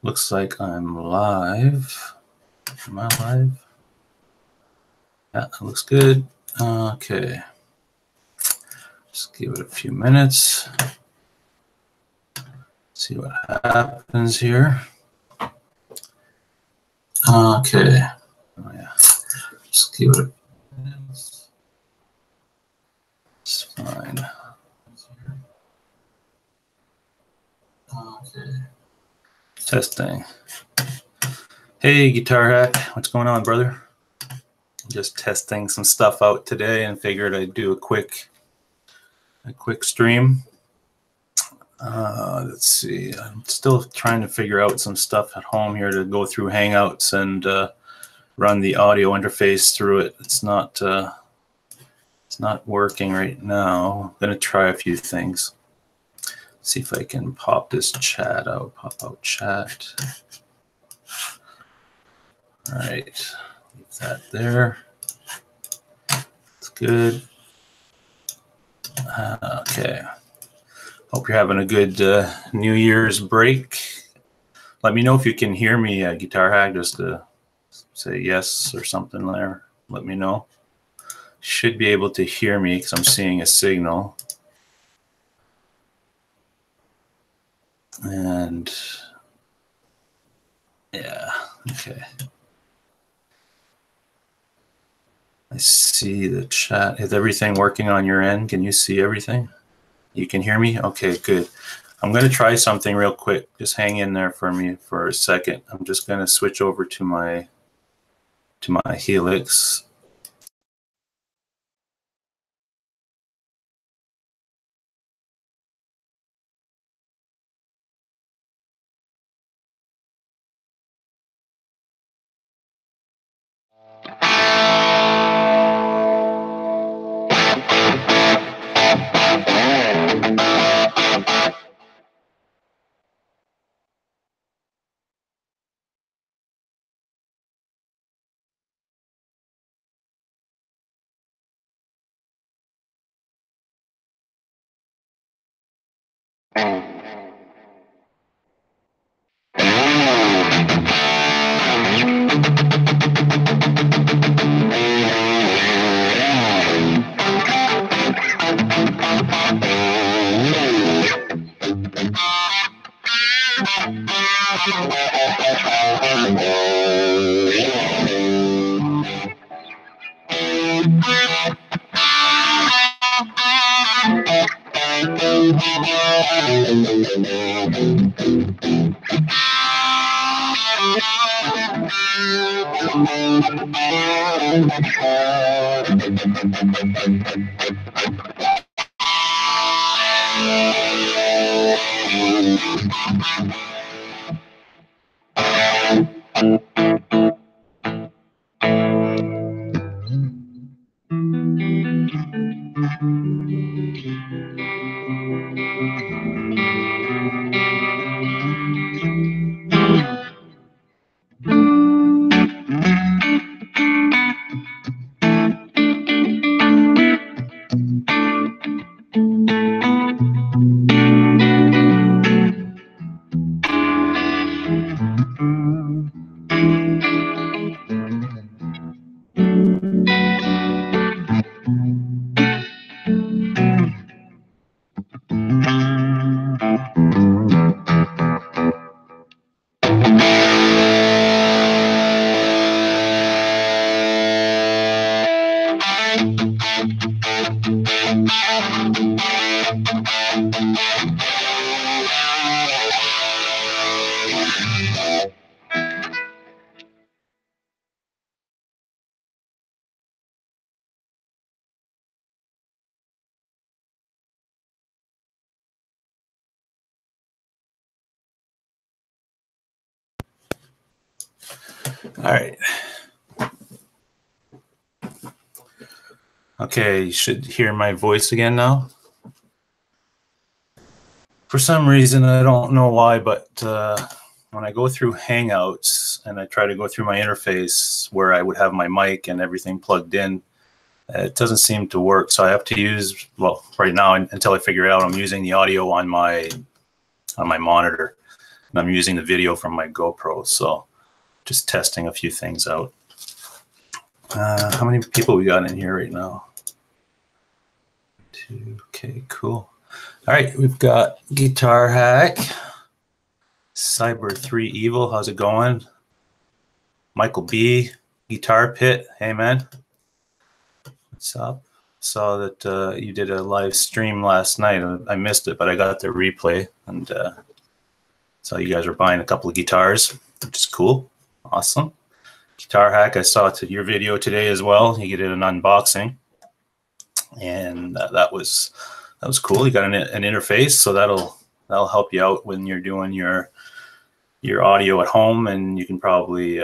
Looks like I'm live. Am I live? Yeah, that looks good. Okay. Just give it a few minutes. See what happens here. Okay. Oh, yeah. Just give it a few minutes. It's fine. Okay. Testing. Hey, Guitar Hack. What's going on, brother? Just testing some stuff out today and figured I'd do a quick stream. Let's see. I'm still trying to figure out some stuff at home here to go through Hangouts and run the audio interface through it. It's not working right now. I'm gonna try a few things. See if I can pop this chat out. Pop out chat. All right, leave that there. It's good. Okay. Hope you're having a good New Year's break. Let me know if you can hear me, Guitar Hack, just to say yes or something there. Let me know. Should be able to hear me because I'm seeing a signal. And yeah, okay. I see the chat. Is everything working on your end? Can you see everything? You can hear me? Okay, good. I'm going to try something real quick. Just hang in there for me for a second. I'm just going to switch over to my Helix. All right. Okay, you should hear my voice again now. For some reason, I don't know why, but when I go through Hangouts and I try to go through my interface where I would have my mic and everything plugged in, it doesn't seem to work. So I have to use, well, right now, until I figure it out, I'm using the audio on my monitor. and I'm using the video from my GoPro, so just testing a few things out. How many people we got in here right now? 2. Okay, cool. All right, we've got Guitar Hack, Cyber 3 Evil. How's it going? Michael B, Guitar Pit. Hey man, what's up? Saw that you did a live stream last night. I missed it, but I got the replay, and saw you guys were buying a couple of guitars, which is cool. Awesome. Guitar Hack, I saw your video today as well. You did an unboxing, and that was cool. You got an interface, so that'll help you out when you're doing your audio at home, and you can probably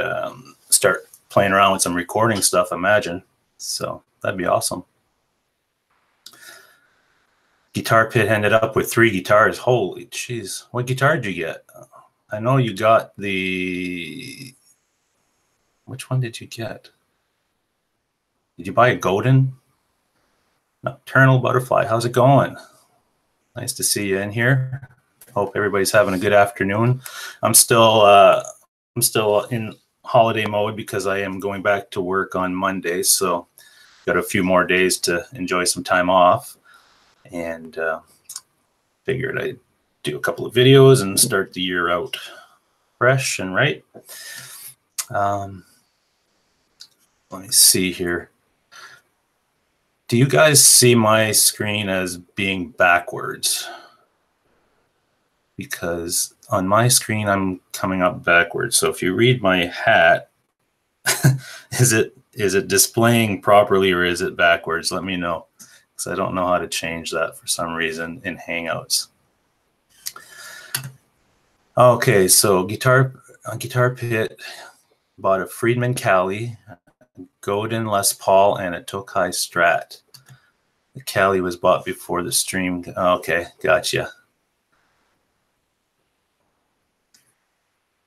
start playing around with some recording stuff, I imagine. So that'd be awesome. Guitar Pit ended up with 3 guitars. Holy jeez. What guitar did you get? I know you got the... Which one did you get? Did you buy a Godin? Nocturnal Butterfly. How's it going? Nice to see you in here. Hope everybody's having a good afternoon. I'm still in holiday mode because I am going back to work on Monday, so got a few more days to enjoy some time off, and figured I'd do a couple of videos and start the year out fresh and right. Let me see here. Do you guys see my screen as being backwards? Because on my screen, I'm coming up backwards. So if you read my hat, is it displaying properly or is it backwards? Let me know, because I don't know how to change that for some reason in Hangouts. Okay, so Guitar Pit bought a Friedman Cali, Godin Les Paul, and a Tokai Strat. The Cali was bought before the stream. Okay, gotcha.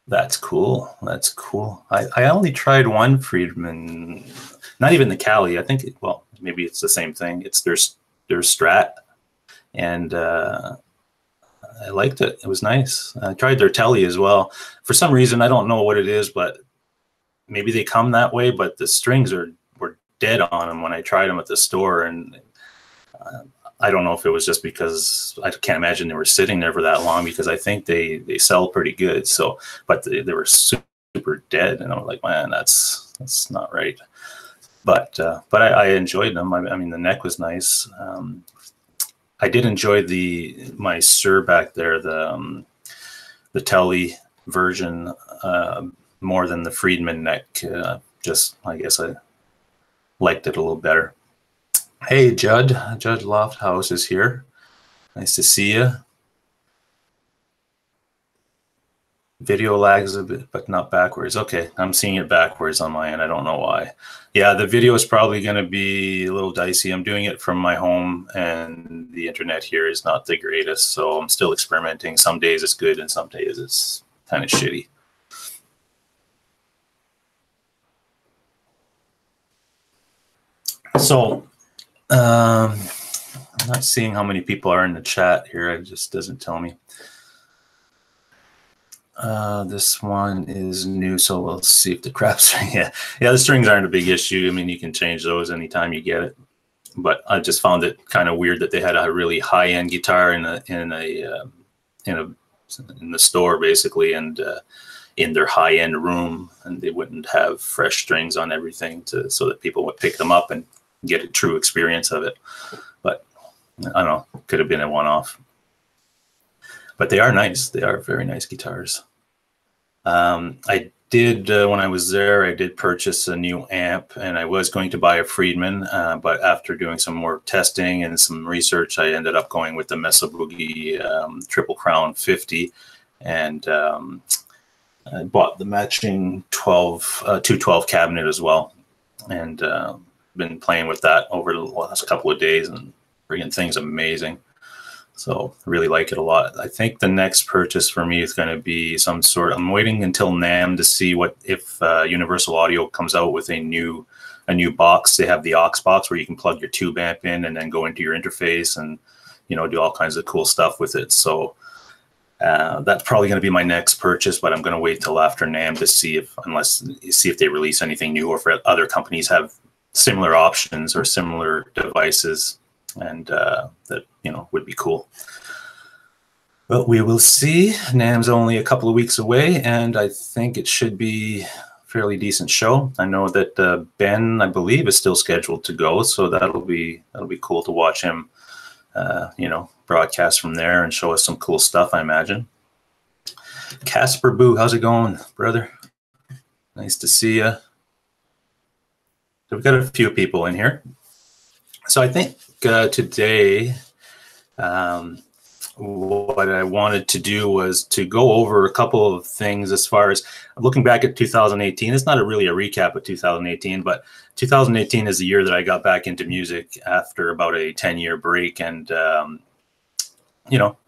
That's cool. That's cool. I only tried one Friedman, not even the Cali. I think, well, maybe it's the same thing. It's their Strat, and I liked it. It was nice. I tried their Telly as well. For some reason, I don't know what it is, but maybe they come that way, but the strings were dead on them when I tried them at the store, and I don't know if it was just because I can't imagine they were sitting there for that long, because I think they sell pretty good. So, but they were super dead, and I was like, man, that's not right. But I enjoyed them. I mean, the neck was nice. I did enjoy my Sir back there, the Telly version, more than the Friedman neck. Just, I guess I liked it a little better. Hey, Judd Lofthouse is here. Nice to see you. Video lags a bit, but not backwards. Okay, I'm seeing it backwards on my end. I don't know why. Yeah, the video is probably going to be a little dicey. I'm doing it from my home, and the internet here is not the greatest, so I'm still experimenting. Some days it's good, and some days it's kind of shitty. So, I'm not seeing how many people are in the chat here. It just doesn't tell me. This one is new, so we'll see if the crap string. Yeah, the strings aren't a big issue. I mean, you can change those anytime you get it. But I just found it kind of weird that they had a really high-end guitar in the store, basically, and in their high-end room, and they wouldn't have fresh strings on everything so that people would pick them up and get a true experience of it. But I don't know, could have been a one-off. But they are nice. They are very nice guitars. I did, when I was there, I did purchase a new amp, and I was going to buy a Friedman, but after doing some more testing and some research, I ended up going with the Mesa Boogie Triple Crown 50, and I bought the matching 212 cabinet as well, and been playing with that over the last couple of days, and friggin' thing's amazing. So I really like it a lot. I think the next purchase for me is going to be some sort. I'm waiting until NAMM to see if Universal Audio comes out with a new box. They have the aux box where you can plug your tube amp in and then go into your interface and do all kinds of cool stuff with it. So That's probably going to be my next purchase, but I'm going to wait till after NAMM to see if they release anything new, or if other companies have similar options or similar devices, and that would be cool. But we will see. NAMM's only a couple of weeks away, and I think it should be a fairly decent show. I know that Ben, I believe, is still scheduled to go, so that'll be cool to watch him, broadcast from there and show us some cool stuff, I imagine. Casper Boo, how's it going, brother? Nice to see you. So we've got a few people in here. So I think today, what I wanted to do was to go over a couple of things as far as looking back at 2018. It's not really a recap of 2018, but 2018 is the year that I got back into music after about a 10-year break, and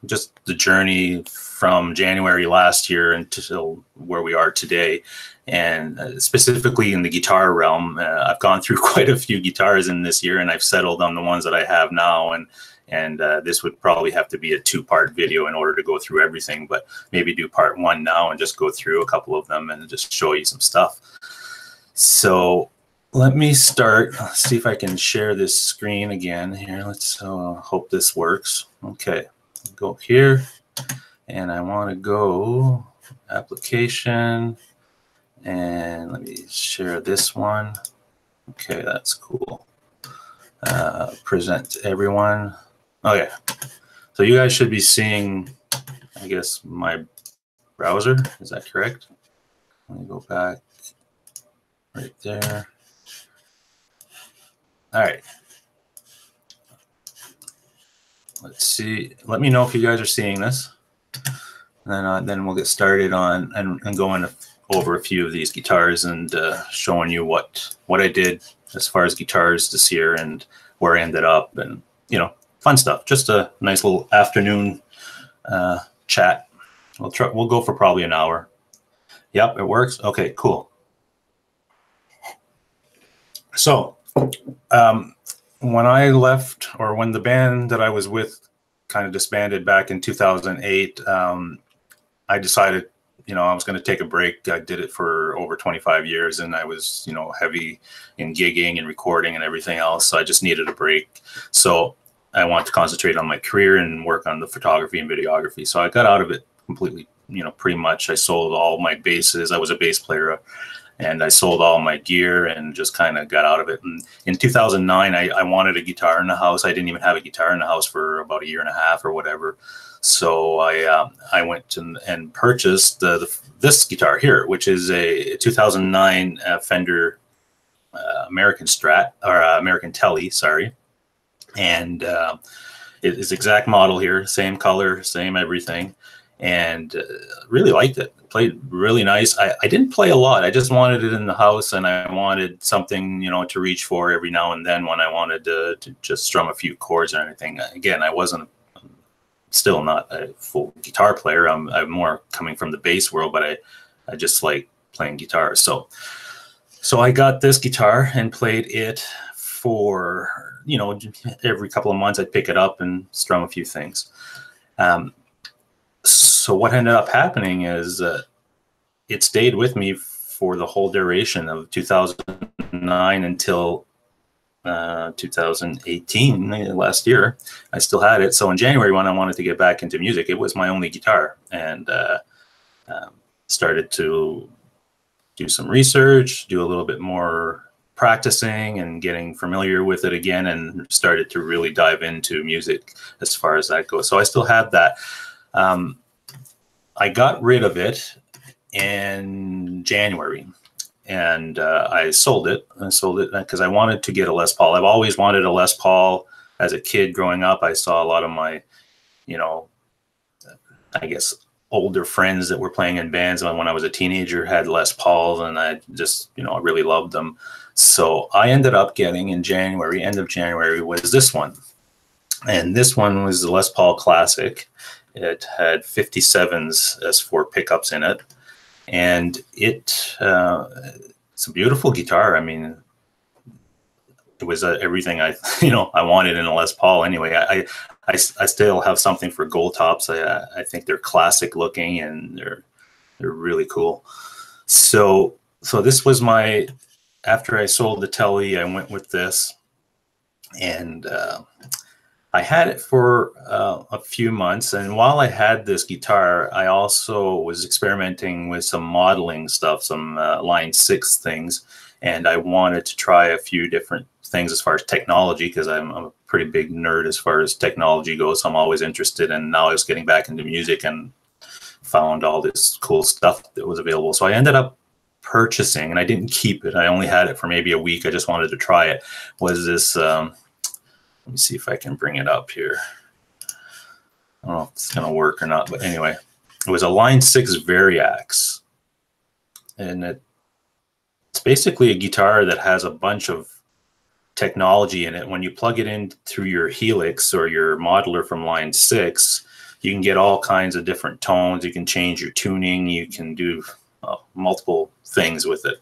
just the journey from January last year until where we are today. And specifically in the guitar realm, I've gone through quite a few guitars in this year, and I've settled on the ones that I have now. And this would probably have to be a 2-part video in order to go through everything, but maybe do part 1 now and just go through a couple of them and just show you some stuff. So let me start. Let's see if I can share this screen again here. Let's hope this works. Okay, go here, and I want to go application, and let me share this one. Okay, that's cool. Present to everyone. Okay, so you guys should be seeing, I guess, my browser. Is that correct? Let me go back right there. All right. Let's see. Let me know if you guys are seeing this. And then we'll get started on and going over a few of these guitars and showing you what I did as far as guitars this year and where I ended up, and fun stuff. Just a nice little afternoon chat. We'll go for probably an hour. Yep, it works. Okay, cool. So when I left, or when the band that I was with kind of disbanded back in 2008, I decided, I was going to take a break. I did it for over 25 years, and I was, heavy in gigging and recording and everything else. So I just needed a break. So I wanted to concentrate on my career and work on the photography and videography. So I got out of it completely, pretty much. I sold all my basses. I was a bass player, and I sold all my gear and just kind of got out of it. And in 2009, I wanted a guitar in the house. I didn't even have a guitar in the house for about a year and a half or whatever. So I went and purchased this guitar here, which is a 2009 Fender American Strat, or American Telly, sorry. And it is exact model here, same color, same everything, and really liked it. Played really nice. I didn't play a lot. I just wanted it in the house, and I wanted something, to reach for every now and then when I wanted to just strum a few chords or anything. Again, I wasn't, still not a full guitar player. I'm more coming from the bass world, but I just like playing guitar. So I got this guitar and played it for, every couple of months I'd pick it up and strum a few things. So what ended up happening is it stayed with me for the whole duration of 2009 until 2018, last year. I still had it. So in January, when I wanted to get back into music, it was my only guitar, and started to do some research, do a little bit more practicing and getting familiar with it again, and started to really dive into music as far as that goes. So I still have that. I got rid of it in January, and I sold it. I sold it because I wanted to get a Les Paul. I've always wanted a Les Paul. As a kid growing up, I saw a lot of my, I guess, older friends that were playing in bands when I was a teenager had Les Pauls, and I just, I really loved them. So I ended up getting in January, end of January, was this one. And this one was the Les Paul Classic. It had 57s S4 pickups in it. And it's a beautiful guitar. I mean, it was everything I I wanted in a Les Paul. Anyway, I still have something for gold tops. I think they're classic looking and they're really cool. So this was my, after I sold the Tele, I went with this, and I had it for a few months. And while I had this guitar, I also was experimenting with some modeling stuff, some Line 6 things. And I wanted to try a few different things as far as technology, because I'm a pretty big nerd as far as technology goes. I'm always interested. And now I was getting back into music and found all this cool stuff that was available. So I ended up purchasing, and I didn't keep it. I only had it for maybe a week. I just wanted to try it. Was this... let me see if I can bring it up here. I don't know if it's going to work or not, but anyway, it was a Line 6 Variax. And it's basically a guitar that has a bunch of technology in it. When you plug it in through your Helix or your modeler from Line 6, you can get all kinds of different tones. You can change your tuning. You can do multiple things with it.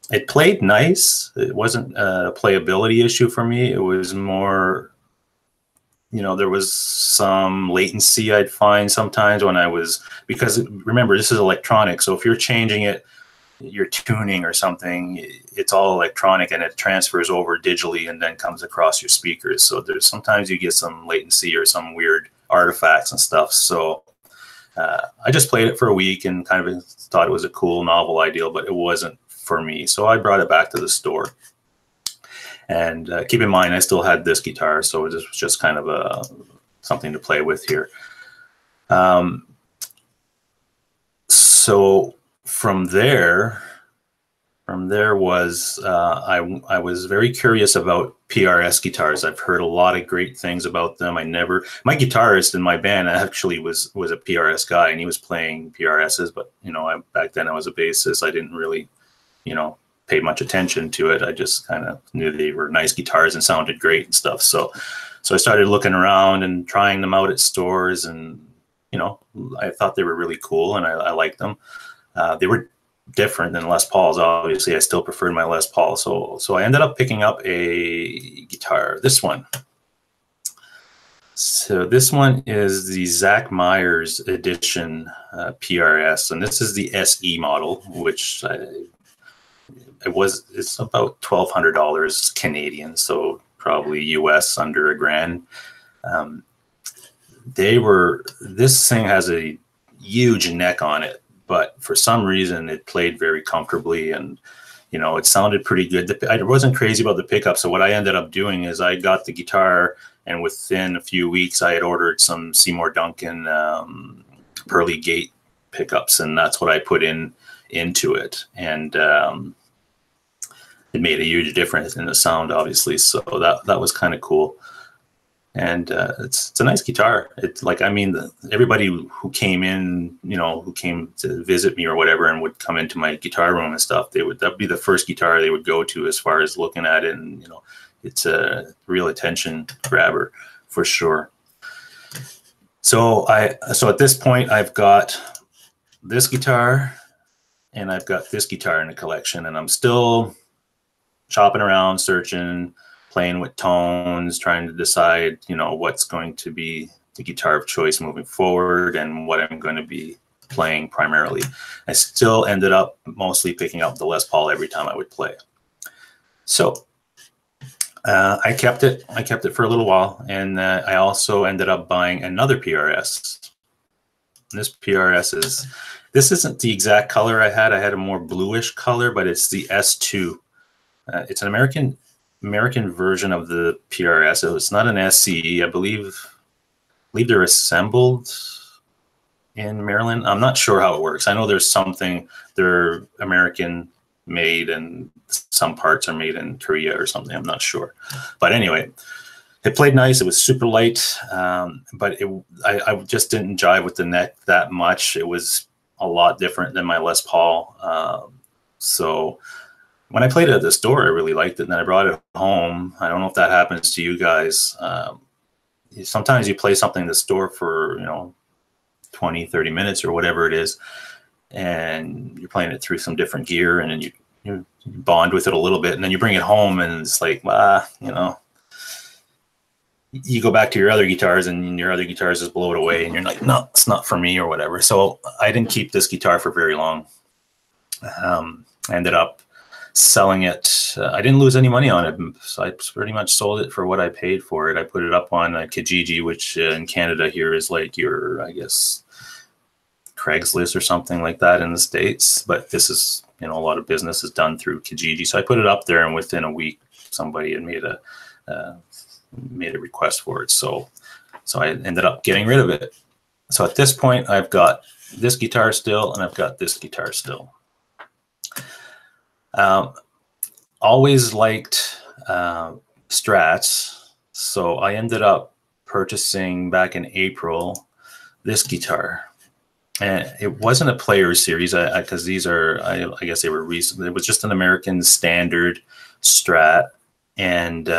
It played nice. It wasn't a playability issue for me. It was more, there was some latency I'd find sometimes when I was, because remember, this is electronic. So if you're changing it, your tuning or something, it's all electronic and it transfers over digitally and then comes across your speakers. So there's sometimes you get some latency or some weird artifacts and stuff. So I just played it for a week and kind of thought it was a cool, novel idea, but it wasn't for me. So I brought it back to the store. And keep in mind, I still had this guitar, so it was just kind of something to play with here. So from there was I was very curious about PRS guitars. I've heard a lot of great things about them. My guitarist in my band actually was a PRS guy, and he was playing PRSs, but back then I was a bassist. I didn't really pay much attention to it. I just kind of knew they were nice guitars and sounded great and stuff. So I started looking around and trying them out at stores, and I thought they were really cool, and I liked them. They were different than Les Pauls. Obviously, I still preferred my Les Paul. So I ended up picking up a guitar. This one. So this one is the Zach Myers Edition PRS, and this is the SE model, which it's about $1,200 Canadian, so probably US under $1,000. This thing has a huge neck on it, but for some reason it played very comfortably, and it sounded pretty good. I wasn't crazy about the pickup, so what I ended up doing is I got the guitar, and within a few weeks I had ordered some Seymour Duncan Pearly Gate pickups, and that's what I put into it, and it made a huge difference in the sound, obviously. So that was kind of cool. And it's a nice guitar. It's like, everybody who came in, who came to visit me or whatever, and would come into my guitar room and stuff, that'd be the first guitar they would go to as far as looking at it. And, it's a real attention grabber for sure. So at this point, I've got this guitar and I've got this guitar in the collection, and I'm still shopping around, searching, playing with tones, trying to decide, what's going to be the guitar of choice moving forward and what I'm going to be playing primarily. I still ended up mostly picking up the Les Paul every time I would play. So I kept it for a little while, and I also ended up buying another PRS. This PRS this isn't the exact color I had. I had a more bluish color, but it's the S2. It's an American version of the PRS. So it's not an SCE. I believe they're assembled in Maryland. I'm not sure how it works. I know there's something, they're American made and some parts are made in Korea or something. I'm not sure. But anyway, it played nice. It was super light, but I just didn't jive with the neck that much. It was a lot different than my Les Paul. So when I played it at the store, I really liked it, and then I brought it home. I don't know if that happens to you guys. Sometimes you play something in the store for 20, 30 minutes or whatever it is, and you're playing it through some different gear, and then you you bond with it a little bit, and then you bring it home, and it's like, you know, you go back to your other guitars, and your other guitars just blow it away, and you're like, no, it's not for me or whatever. So I didn't keep this guitar for very long. I ended up selling it. I didn't lose any money on it, so I pretty much sold it for what I paid for it. I put it up on Kijiji, which in Canada here is like your, I guess, Craigslist or something like that in the States. But this is, you know, a lot of business is done through Kijiji. So I put it up there, and within a week, somebody had made a request for it. So I ended up getting rid of it. So at this point, I've got this guitar still, and I've got this guitar still. Always liked Strats, so I ended up purchasing back in April this guitar, and it wasn't a Players series because these are, I guess they were recent. It was just an American standard Strat, and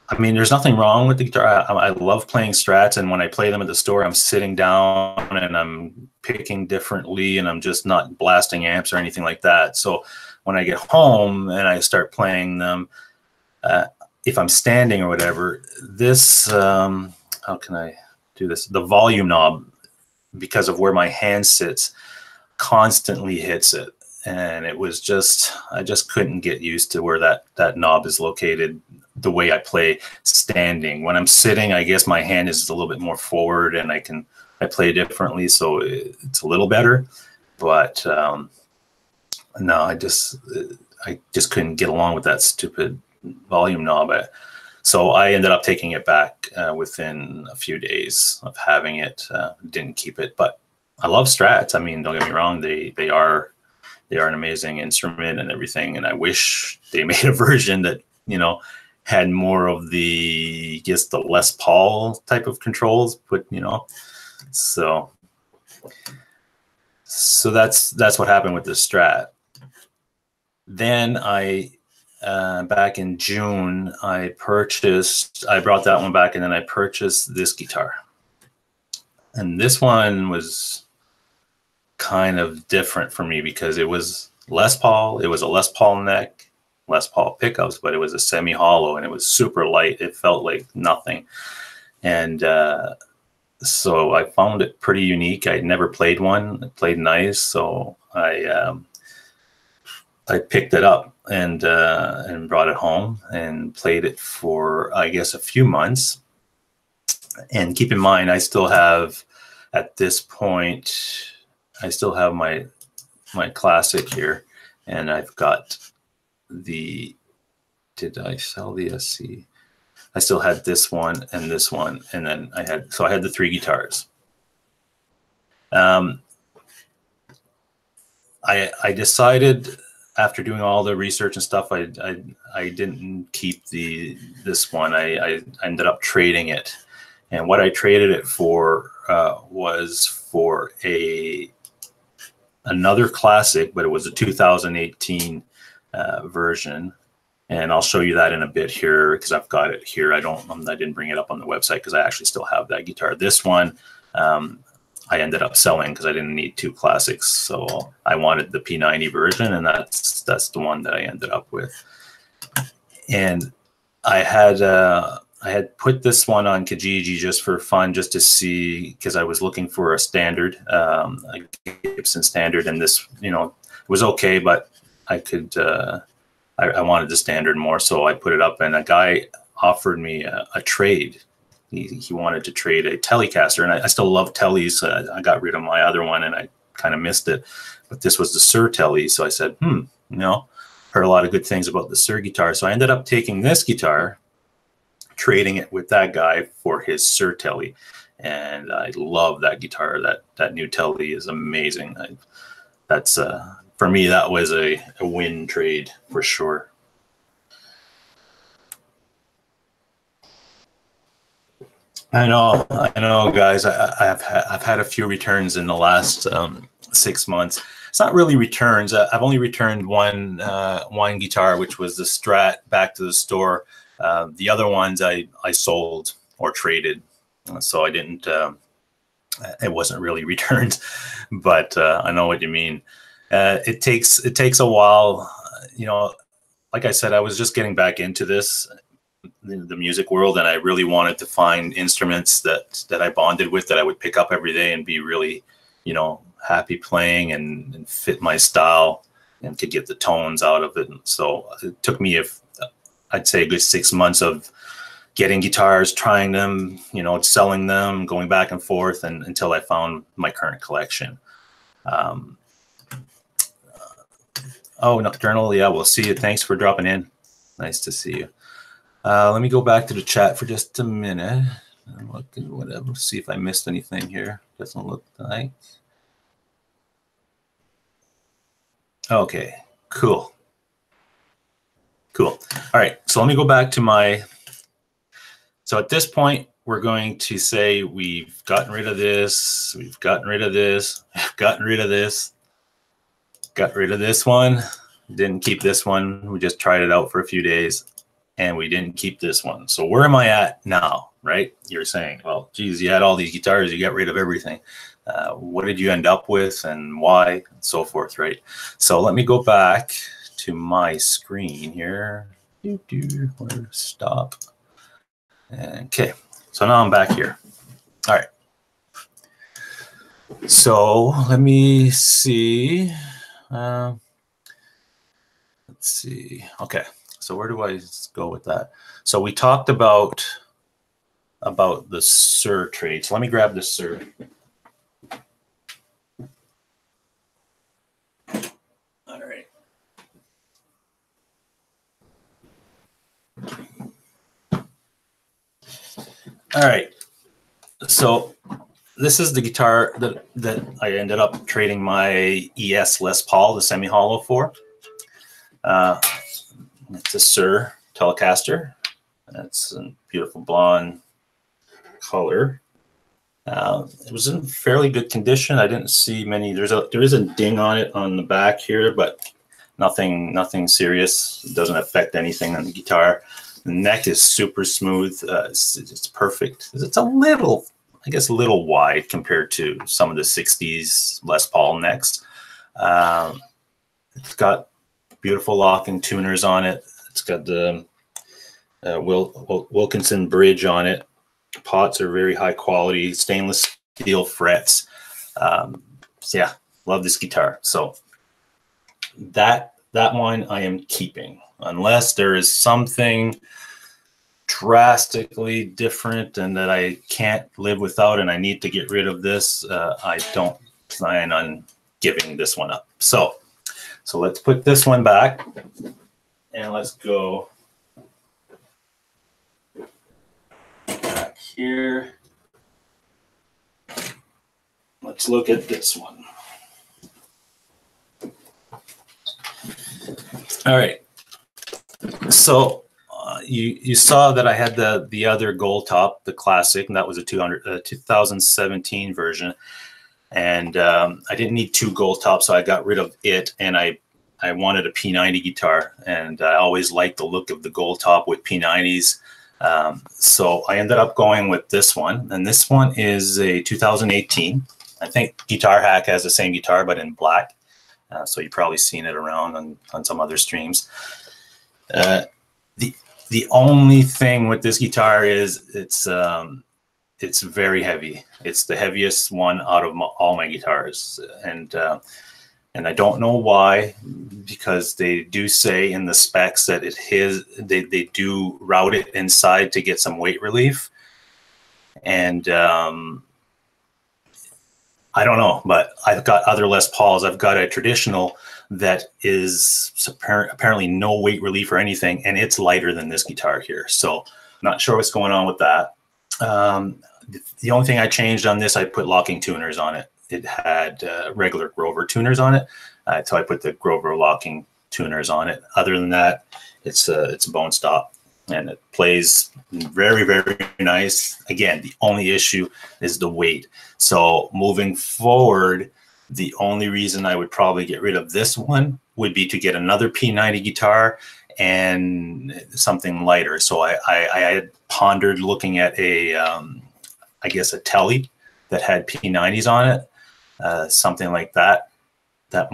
I mean, there's nothing wrong with the guitar. I love playing Strats, and when I play them at the store, I'm sitting down and I'm picking differently, and I'm just not blasting amps or anything like that. So when I get home and I start playing them, if I'm standing or whatever, this, how can I do this? The volume knob, because of where my hand sits, constantly hits it. And it was just, I just couldn't get used to where that knob is located the way I play standing. When I'm sitting, I guess my hand is a little bit more forward, and I play differently, so it's a little better. But no, I just couldn't get along with that stupid volume knob. So I ended up taking it back within a few days of having it. Didn't keep it, but I love Strats. I mean, don't get me wrong, they are an amazing instrument and everything. And I wish they made a version that, you know, had more of the, I guess, the Les Paul type of controls, but, you know, so that's what happened with the Strat. Then I, back in June, I brought that one back, and then I purchased this guitar. And this one was kind of different for me because it was Les Paul. It was a Les Paul neck, Les Paul pickups, but it was a semi-hollow, and it was super light. It felt like nothing. And so I found it pretty unique. I'd never played one. It played nice, so I picked it up and brought it home and played it for, I guess, a few months. And keep in mind, I still have, at this point, I still have my classic here, and I've got the, did I sell the SC? I still had this one, and then I had the three guitars. I decided after doing all the research and stuff, I didn't keep this one. I ended up trading it, and what I traded it for was for another classic, but it was a 2018 version, and I'll show you that in a bit here because I've got it here. I didn't bring it up on the website because I actually still have that guitar. This one I ended up selling because I didn't need two classics, so I wanted the P90 version, and that's the one that I ended up with. And I had put this one on Kijiji just for fun, just to see, because I was looking for a standard, a Gibson standard, and this, you know, was okay, but I could, I wanted the standard more, so I put it up, and a guy offered me a trade. He wanted to trade a Telecaster, and I still love Tellies. I got rid of my other one, and I kind of missed it, but this was the Suhr Telly, so I said, you know, heard a lot of good things about the Suhr guitar, so I ended up taking this guitar, trading it with that guy for his Suhr Telly, and I love that guitar. That new Telly is amazing. That's for me, that was a win trade for sure. I know, guys. I've had a few returns in the last 6 months. It's not really returns. I've only returned one guitar, which was the Strat, back to the store. The other ones I sold or traded, so I didn't. It wasn't really returns, but I know what you mean. It takes a while. You know, like I said, I was just getting back into this, the music world, and I really wanted to find instruments that I bonded with, that I would pick up every day and be really, you know, happy playing and fit my style and could get the tones out of it. And so it took me, I'd say, a good 6 months of getting guitars, trying them, you know, selling them, going back and forth, and until I found my current collection. Oh, Nocturnal, yeah, we'll see you. Thanks for dropping in. Nice to see you. Let me go back to the chat for just a minute. I'm looking, whatever, see if I missed anything here. Doesn't look like. Okay, cool. Cool. All right, so let me go back to my, so at this point, we're going to say we've gotten rid of this, we've gotten rid of this, we've gotten rid of this, got rid of this one, didn't keep this one, we just tried it out for a few days, and we didn't keep this one. So where am I at now, right? You're saying, well, geez, you had all these guitars, you got rid of everything. What did you end up with and why, and so forth, right? So let me go back to my screen here. Where stop? Okay, so now I'm back here. All right. So let me see. Let's see. Okay, so where do I go with that? So we talked about the Suhr trade. So let me grab the Suhr. All right. All right. So this is the guitar that I ended up trading my ES Les Paul, the semi-hollow, for. It's a Suhr Telecaster. It's a beautiful blonde color. It was in fairly good condition. I didn't see many. There is a ding on it on the back here, but nothing serious. It doesn't affect anything on the guitar. The neck is super smooth. It's perfect. It's a little, I guess, a little wide compared to some of the 60s Les Paul necks. It's got beautiful locking tuners on it. It's got the Wilkinson bridge on it. Pots are very high quality, stainless steel frets. So yeah, love this guitar. So that one I am keeping, unless there is something drastically different and that I can't live without and I need to get rid of this. I don't plan on giving this one up. So let's put this one back and let's go back here. Let's look at this one. All right. So you saw that I had the other gold top, the classic, and that was a 2017 version. And I didn't need two gold tops, so I got rid of it, and I wanted a P90 guitar, and I always liked the look of the gold top with P90s. So I ended up going with this one, and this one is a 2018. I think Guitar Hack has the same guitar, but in black. So you've probably seen it around on some other streams. The only thing with this guitar is it's very heavy. It's the heaviest one out of all my guitars, and I don't know why, because they do say in the specs that they do route it inside to get some weight relief, and I don't know, but I've got other Les Pauls. I've got a traditional that is apparently no weight relief or anything, and it's lighter than this guitar here. So not sure what's going on with that. The only thing I changed on this, I put locking tuners on it. It had regular Grover tuners on it, so I put the Grover locking tuners on it. Other than that, it's a bone stop, and it plays very, very nice. Again, the only issue is the weight. So moving forward, the only reason I would probably get rid of this one would be to get another P90 guitar and something lighter. So I had pondered looking at I guess a Tele that had P90s on it, something like that that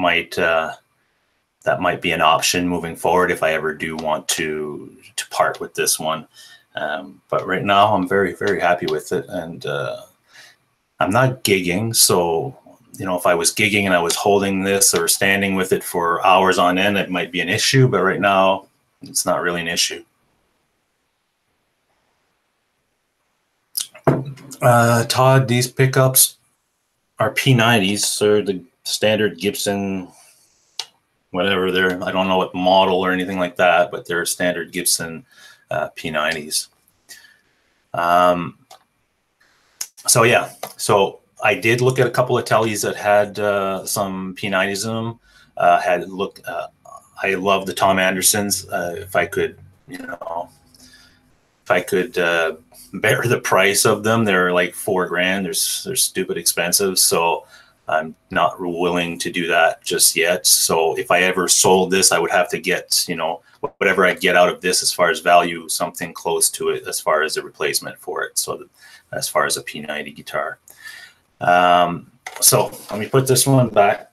might be an option moving forward if I ever do want to part with this one. But right now I'm very, very happy with it, and I'm not gigging. So, you know, if I was gigging and I was holding this or standing with it for hours on end, it might be an issue, but right now it's not really an issue. Todd, these pickups are P90s. They're the standard Gibson, whatever they're, I don't know what model or anything like that, but they're standard Gibson P90s. So yeah, so I did look at a couple of tellies that had some P90s in them. I love the Tom Andersons. If I could, you know, bear the price of them, they're like $4,000. They're stupid expensive. So I'm not willing to do that just yet. So if I ever sold this, I would have to get, you know, whatever I get out of this as far as value, something close to it as far as a replacement for it. So as far as a P90 guitar. So let me put this one back.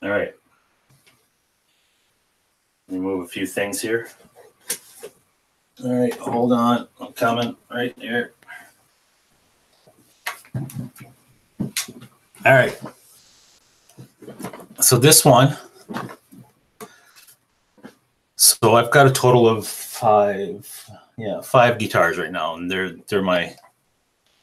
All right. Remove a few things here. All right, hold on. I'm coming right here. All right. So this one. So I've got a total of five guitars right now, and they're my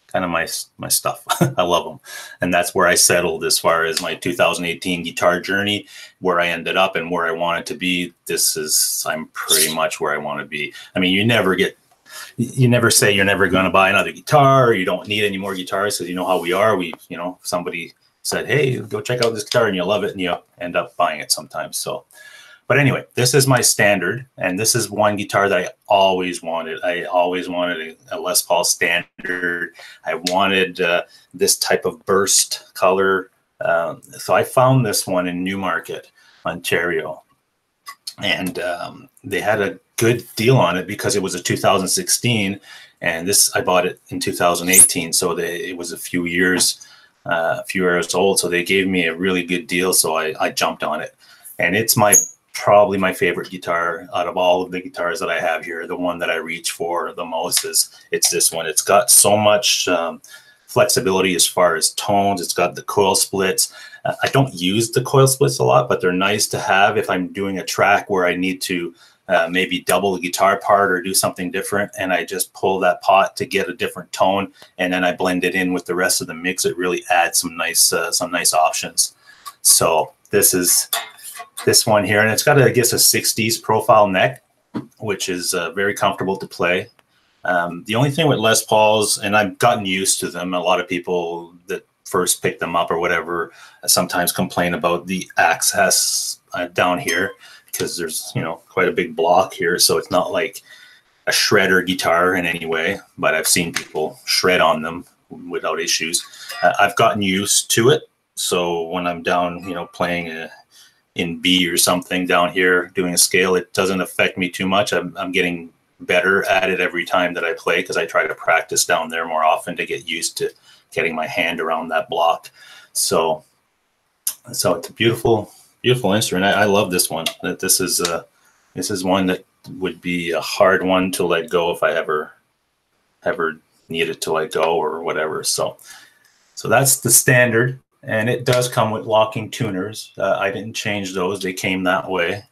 kind of my stuff. I love them, and that's where I settled as far as my 2018 guitar journey, where I ended up and where I wanted to be. I'm pretty much where I want to be. I mean, you never say you're never going to buy another guitar, or you don't need any more guitars, because you know how we are. Somebody said, hey, go check out this guitar, and you love it, and you end up buying it sometimes. So. But anyway, this is my standard, and this is one guitar that I always wanted. I always wanted a Les Paul standard. I wanted this type of burst color. So I found this one in Newmarket, Ontario. And they had a good deal on it because it was a 2016, and I bought it in 2018. So it was a few years old. So they gave me a really good deal. So I jumped on it, and it's probably my favorite guitar out of all of the guitars that I have here. The one that I reach for the most it's this one. It's got so much flexibility as far as tones. It's got the coil splits. I don't use the coil splits a lot, but they're nice to have if I'm doing a track where I need to maybe double the guitar part or do something different, and I just pull that pot to get a different tone, and then I blend it in with the rest of the mix. It really adds some nice options. So this is this one here, and it's got, I guess, a 60s profile neck, which is very comfortable to play. The only thing with Les Pauls, and I've gotten used to them, a lot of people that first pick them up or whatever sometimes complain about the access down here, because there's, you know, quite a big block here, so it's not like a shredder guitar in any way, but I've seen people shred on them without issues. I've gotten used to it, so when I'm down, you know, playing in B or something down here doing a scale, it doesn't affect me too much. I'm getting better at it every time that I play, because I try to practice down there more often to get used to getting my hand around that block. So it's a beautiful instrument. I love this one. This is one that would be a hard one to let go if I ever needed to let go or whatever. So that's the standard. And it does come with locking tuners. I didn't change those. They came that way.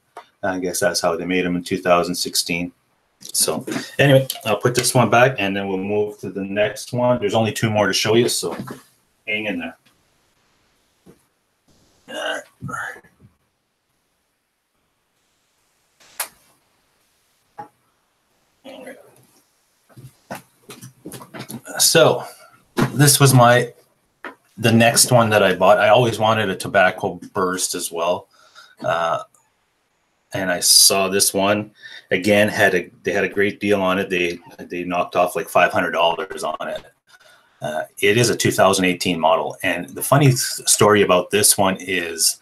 I guess that's how they made them in 2016. So anyway, I'll put this one back, and then we'll move to the next one. There's only two more to show you, so hang in there. So this was the next one that I bought. I always wanted a tobacco burst as well. And I saw this one again, they had a great deal on it. They knocked off like $500 on it. It is a 2018 model. And the funny story about this one is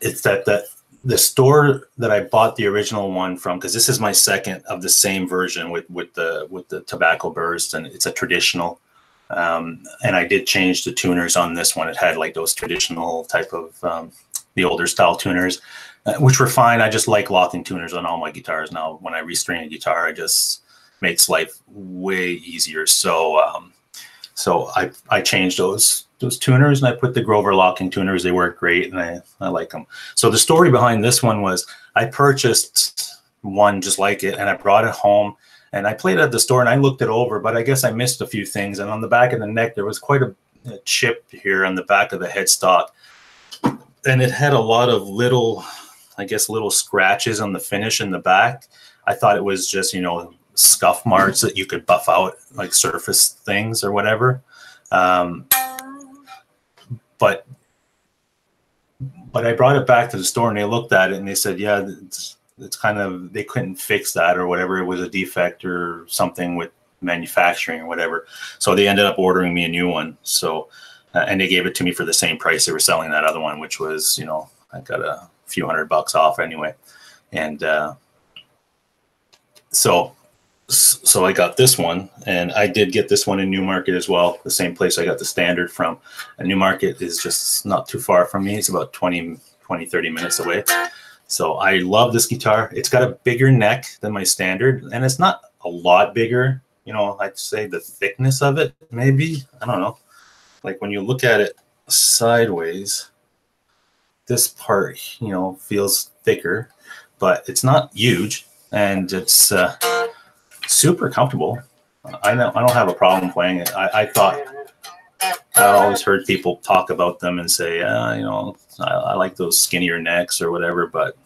it's that the store that I bought the original one from, because this is my second of the same version with the tobacco burst, and it's a traditional. And I did change the tuners on this one. It had like those traditional type of the older style tuners, which were fine. I just like locking tuners on all my guitars now. When I restring a guitar, it just makes life way easier. So so I changed those tuners, and I put the Grover locking tuners. They work great, and I like them. So the story behind this one was I purchased one just like it, and I brought it home, and I played it at the store, and I looked it over, but I guess I missed a few things. And on the back of the neck, there was quite a chip here on the back of the headstock, and it had a lot of little, I guess, little scratches on the finish in the back. I thought it was just, you know, scuff marks that you could buff out, like surface things or whatever. But I brought it back to the store, and they looked at it, and they said, yeah, it's kind of, they couldn't fix that or whatever. It was a defect or something with manufacturing or whatever. So they ended up ordering me a new one. So, and they gave it to me for the same price they were selling that other one, which was, you know, I got a few $100 off anyway. And so I got this one, and I did get this one in Newmarket as well, the same place I got the Standard from. And Newmarket is just not too far from me. It's about 20, 30 minutes away. So I love this guitar. It's got a bigger neck than my Standard, and it's not a lot bigger. You know, I'd say the thickness of it, maybe, I don't know. Like when you look at it sideways, this part, you know, feels thicker, but it's not huge, and it's super comfortable. I don't have a problem playing it. I always heard people talk about them and say, you know, I like those skinnier necks or whatever. But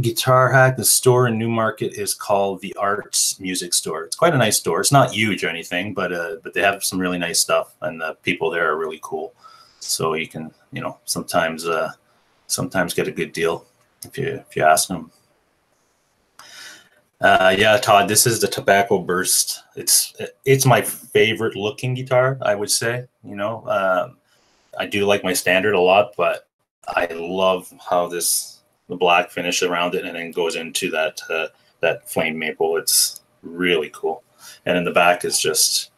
Guitar Hack, the store in Newmarket is called the Arts Music Store. It's quite a nice store. It's not huge or anything, but they have some really nice stuff, and the people there are really cool. So you can, you know, sometimes get a good deal if you ask them. Yeah, Todd, this is the Tobacco Burst. It's my favorite looking guitar, I would say. You know, I do like my Standard a lot, but I love how the black finish around it and then goes into that flame maple. It's really cool. And in the back is just,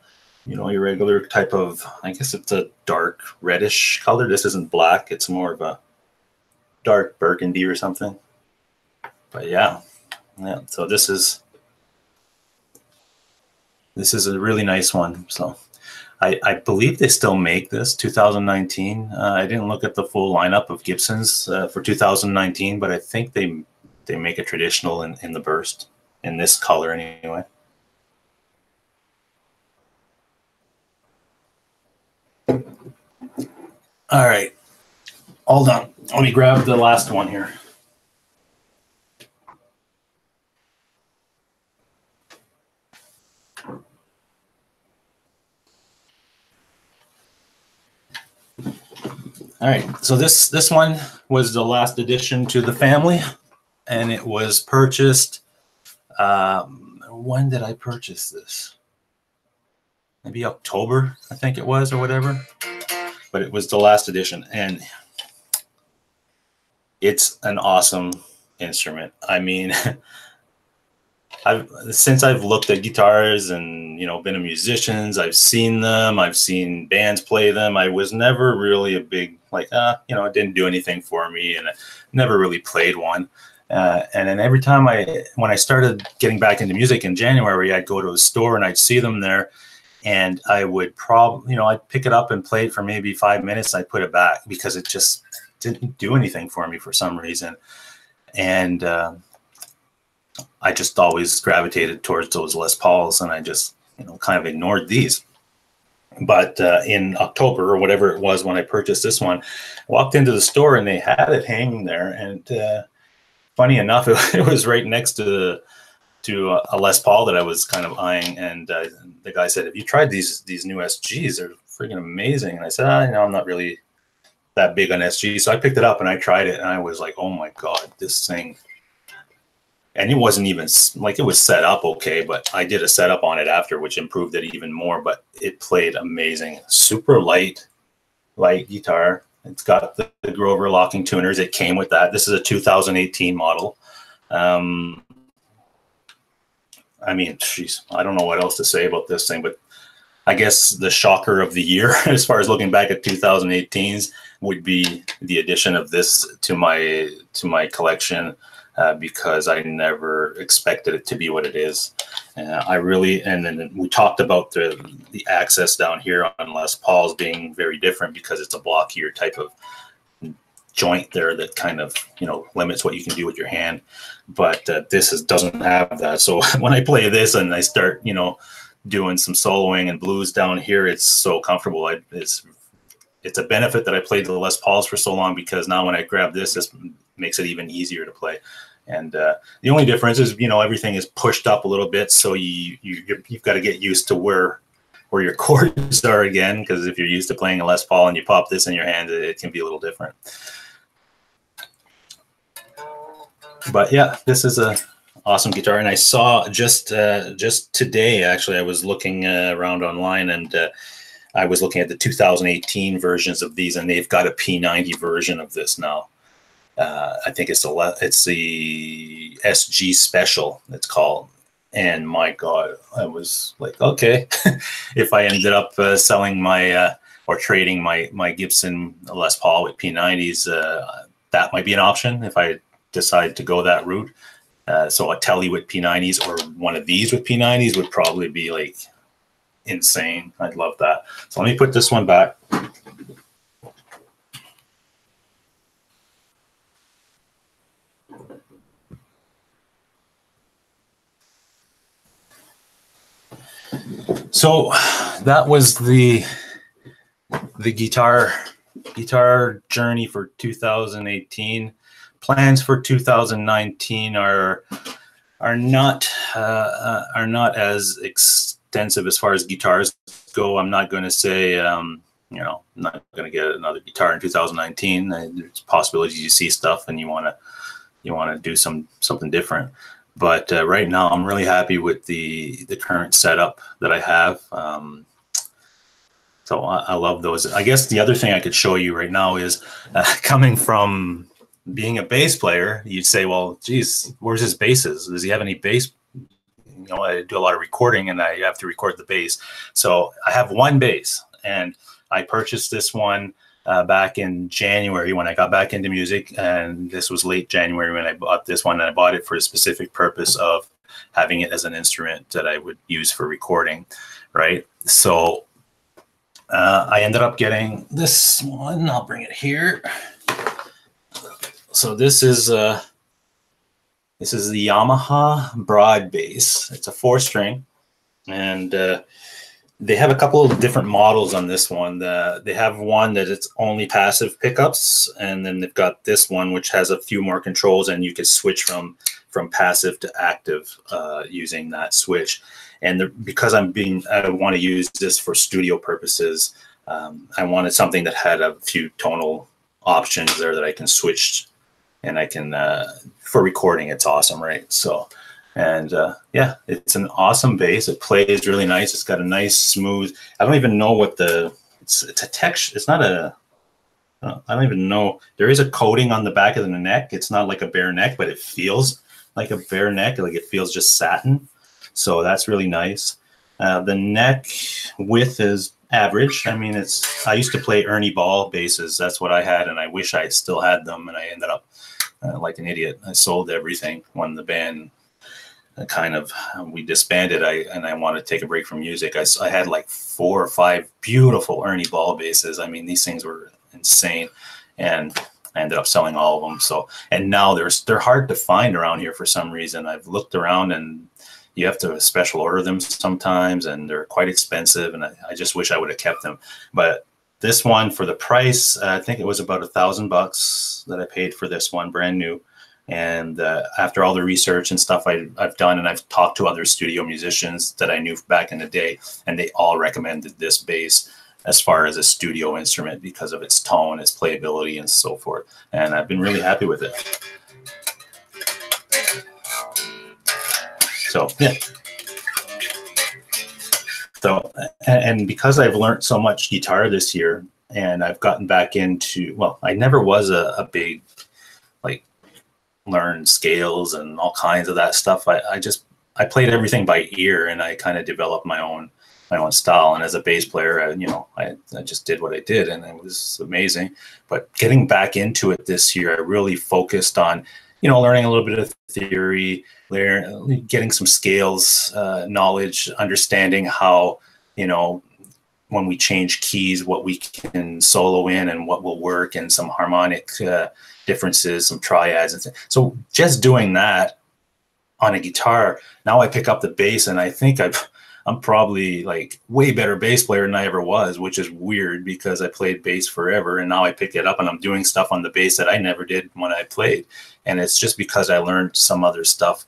you know, your regular type of, I guess it's a dark reddish color. This isn't black. It's more of a dark burgundy or something. But yeah. Yeah, so this is a really nice one. So I believe they still make this 2019. I didn't look at the full lineup of Gibsons for 2019, but I think they make a traditional in the burst in this color anyway. All right, hold on. Let me grab the last one here. All right, so this one was the last addition to the family, and it was purchased. When did I purchase this? Maybe October, I think it was, or whatever. But it was the last edition, and it's an awesome instrument. I mean, since I've looked at guitars and, you know, been a musician, I've seen them, I've seen bands play them. I was never really a big, like, you know, it didn't do anything for me, and I never really played one. And then every time when I started getting back into music in January, I'd go to a store and I'd see them there, and I would you know, I'd pick it up and play it for maybe 5 minutes. I'd put it back because it just didn't do anything for me for some reason. And I just always gravitated towards those Les Pauls, and I just, you know, kind of ignored these. But in October or whatever it was when I purchased this one, I walked into the store and they had it hanging there. And funny enough, it was right next to a Les Paul that I was kind of eyeing. And the guy said, "Have you tried these new SGs? They're freaking amazing." And I said, "You know, I'm not really that big on SG." So I picked it up and I tried it, and I was like, "Oh my God, this thing." And it wasn't even like, it was set up okay, but I did a setup on it after, which improved it even more. But it played amazing. Super light guitar. It's got the Grover locking tuners. It came with that. This is a 2018 model. I mean, geez, I don't know what else to say about this thing, but I guess the shocker of the year, as far as looking back at 2018's, would be the addition of this to my collection, because I never expected it to be what it is. And then we talked about the access down here on Les Paul's being very different because it's a blockier type of joint there that kind of, you know, limits what you can do with your hand. But this doesn't have that. So when I play this and I start, you know, doing some soloing and blues down here, it's so comfortable. It's a benefit that I played the Les Pauls for so long, because now when I grab this makes it even easier to play. And the only difference is, you know, everything is pushed up a little bit, so you've got to get used to where your chords are again, because if you're used to playing a Les Paul and you pop this in your hand, it can be a little different. But yeah, this is a awesome guitar, and I saw just today, actually, I was looking around online, and I was looking at the 2018 versions of these, and they've got a P90 version of this now. I think it's the SG Special, it's called. And my God, I was like, okay, if I ended up selling my or trading my Gibson Les Paul with P90s, that might be an option if I decide to go that route. So a Tele with P90s or one of these with P90s would probably be like insane. I'd love that. So let me put this one back. So that was the guitar journey for 2018. Plans for 2019 are not as extensive as far as guitars go. I'm not going to say you know, I'm not going to get another guitar in 2019. There's possibilities you see stuff and you want to do something different. But right now, I'm really happy with the current setup that I have. So I love those. I guess the other thing I could show you right now is coming from being a bass player, you'd say, well, geez, where's his basses? Does he have any bass? You know, I do a lot of recording and I have to record the bass. So I have one bass, and I purchased this one back in January when I got back into music, and this was late January when I bought this one, and I bought it for a specific purpose of having it as an instrument that I would use for recording, right? So I ended up getting this one. I'll bring it here. So this is the Yamaha Broad Bass. It's a 4-string, and they have a couple of different models on this one. They have one that it's only passive pickups, and then they've got this one which has a few more controls, and you could switch from passive to active using that switch. And because I want to use this for studio purposes, I wanted something that had a few tonal options there that I can switch, and I can for recording. It's awesome, right? So. And yeah, it's an awesome bass. It plays really nice. It's got a nice smooth. I don't even know what it's a texture. It's not a. I don't even know. There is a coating on the back of the neck. It's not like a bare neck, but it feels like a bare neck. Like it feels just satin. So that's really nice. The neck width is average. I mean, I used to play Ernie Ball basses. That's what I had, and I wish I still had them. And I ended up like an idiot. I sold everything when the band. We disbanded. I wanted to take a break from music. I had like 4 or 5 beautiful Ernie Ball basses. I mean, these things were insane, and I ended up selling all of them. So, and now they're hard to find around here for some reason. I've looked around, and you have to special order them sometimes, and they're quite expensive. And I just wish I would have kept them. But this one, for the price, I think it was about $1,000 that I paid for this one, brand new. And after all the research and stuff I've done, and I've talked to other studio musicians that I knew back in the day, and they all recommended this bass as far as a studio instrument because of its tone, its playability, and so forth. And I've been really happy with it. So yeah. So, and because I've learned so much guitar this year, and I've gotten back into, well, I never was a big, like, learn scales and all kinds of that stuff. I played everything by ear, and I kind of developed my own style. And as a bass player, I just did what I did, and it was amazing. But getting back into it this year, I really focused on, learning a little bit of theory, getting some scales knowledge, understanding how, when we change keys, what we can solo in and what will work, and some harmonic differences, some triads and things. So just doing that on a guitar, now I pick up the bass, and I think I'm probably like way better bass player than I ever was, which is weird because I played bass forever, and now I pick it up and I'm doing stuff on the bass that I never did when I played. And it's just because I learned some other stuff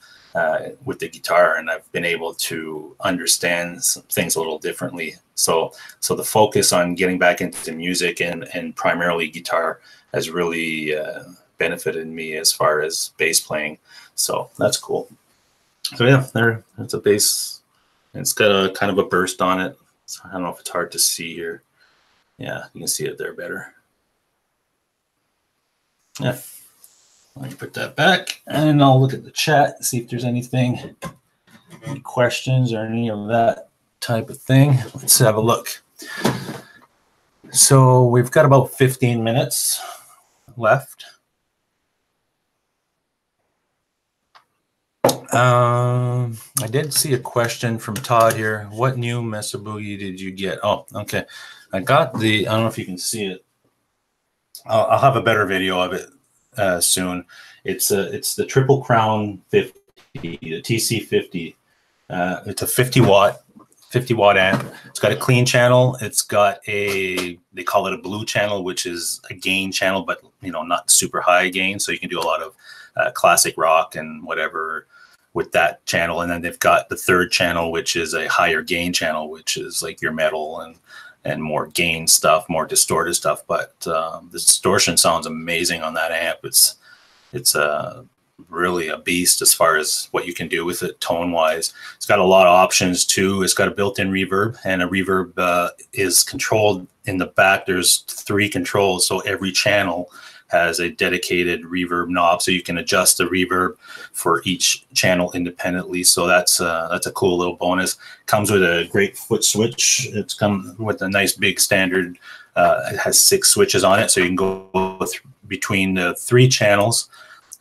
with the guitar, and I've been able to understand some things a little differently. So the focus on getting back into music and primarily guitar has really benefited me as far as bass playing. So that's cool. So yeah, there's a bass. It's got a kind of a burst on it. So I don't know if it's hard to see here. Yeah, you can see it there better. Yeah. Let me put that back, and I'll look at the chat, see if there's any questions or any of that type of thing. Let's have a look. So we've got about 15 minutes left. I did see a question from Todd here. What new Mesa Boogie did you get? Oh, okay. I got I don't know if you can see it. I'll have a better video of it soon. It's the Triple Crown 50, the TC50. It's a 50 watt amp. It's got a clean channel. It's got they call it a blue channel, which is a gain channel, but not super high gain. So you can do a lot of classic rock and whatever with that channel. And then they've got the third channel, which is a higher gain channel, which is like your metal and more gain stuff, more distorted stuff. But the distortion sounds amazing on that amp. It's really a beast as far as what you can do with it tone wise. It's got a lot of options too. It's got a built-in reverb, and a reverb is controlled in the back. There's 3 controls, so every channel has a dedicated reverb knob, so you can adjust the reverb for each channel independently. So that's a cool little bonus. Comes with a great foot switch. It's come with a nice big standard. It has 6 switches on it, so you can go between the 3 channels.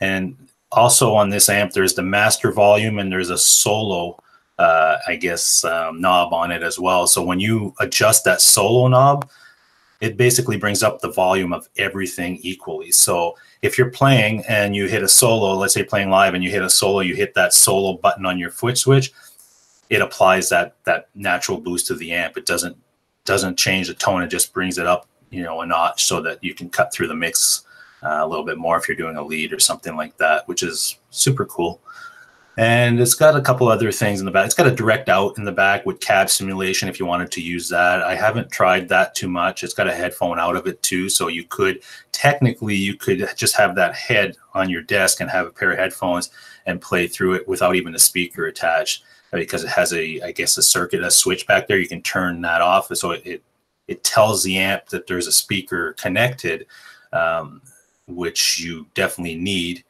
And also on this amp, there's the master volume, and there's a solo, knob on it as well. So when you adjust that solo knob, it basically brings up the volume of everything equally. So if you're playing and you hit a solo, let's say playing live and you hit a solo, you hit that solo button on your foot switch, it applies that natural boost to the amp. It doesn't change the tone. It just brings it up, a notch, so that you can cut through the mix a little bit more if you're doing a lead or something like that, which is super cool. And it's got a couple other things in the back. It's got a direct out in the back with cab simulation if you wanted to use that. I haven't tried that too much. It's got a headphone out of it too. So you could just have that head on your desk and have a pair of headphones and play through it without even a speaker attached, because it has a switch back there. You can turn that off. So it tells the amp that there's a speaker connected, which you definitely need.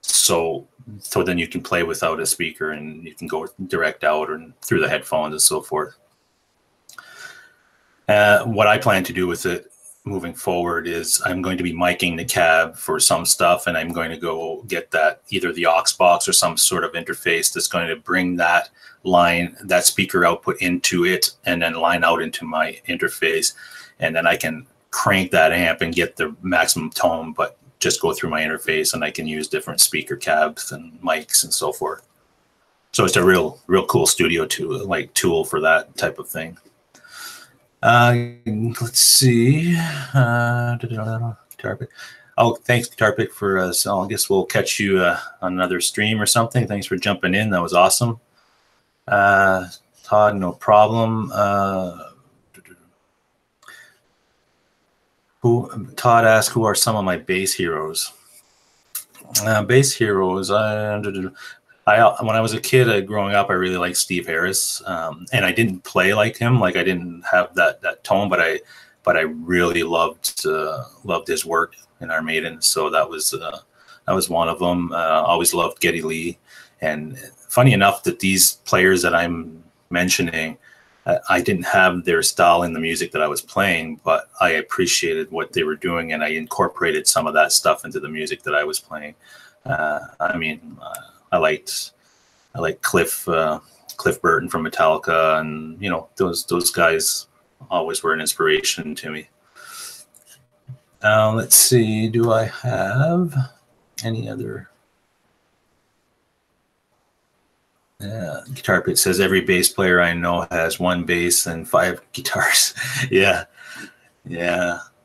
So then you can play without a speaker, and you can go direct out or through the headphones and so forth. What I plan to do with it moving forward is I'm going to be miking the cab for some stuff, and I'm going to go get that, either the aux box or some sort of interface that's going to bring that speaker output into it and then line out into my interface. And then I can crank that amp and get the maximum tone, but just go through my interface, and I can use different speaker cabs and mics and so forth. So it's a real cool studio tool for that type of thing. Let's see. Guitar Pick. Oh, thanks, Guitar Pick, for us. I guess we'll catch you on another stream or something. Thanks for jumping in. That was awesome. Todd, no problem. Todd asked, who are some of my bass heroes? Bass heroes. When I was a kid growing up, I really liked Steve Harris, and I didn't play like him. Like, I didn't have that tone, but but I really loved his work in Iron Maiden. So that was one of them. Always loved Geddy Lee. And funny enough that these players that I'm mentioning, I didn't have their style in the music that I was playing, but I appreciated what they were doing, and I incorporated some of that stuff into the music that I was playing. I liked Cliff Burton from Metallica, and those guys always were an inspiration to me. Let's see, do I have any other? Guitar Pit says every bass player I know has one bass and 5 guitars. Yeah.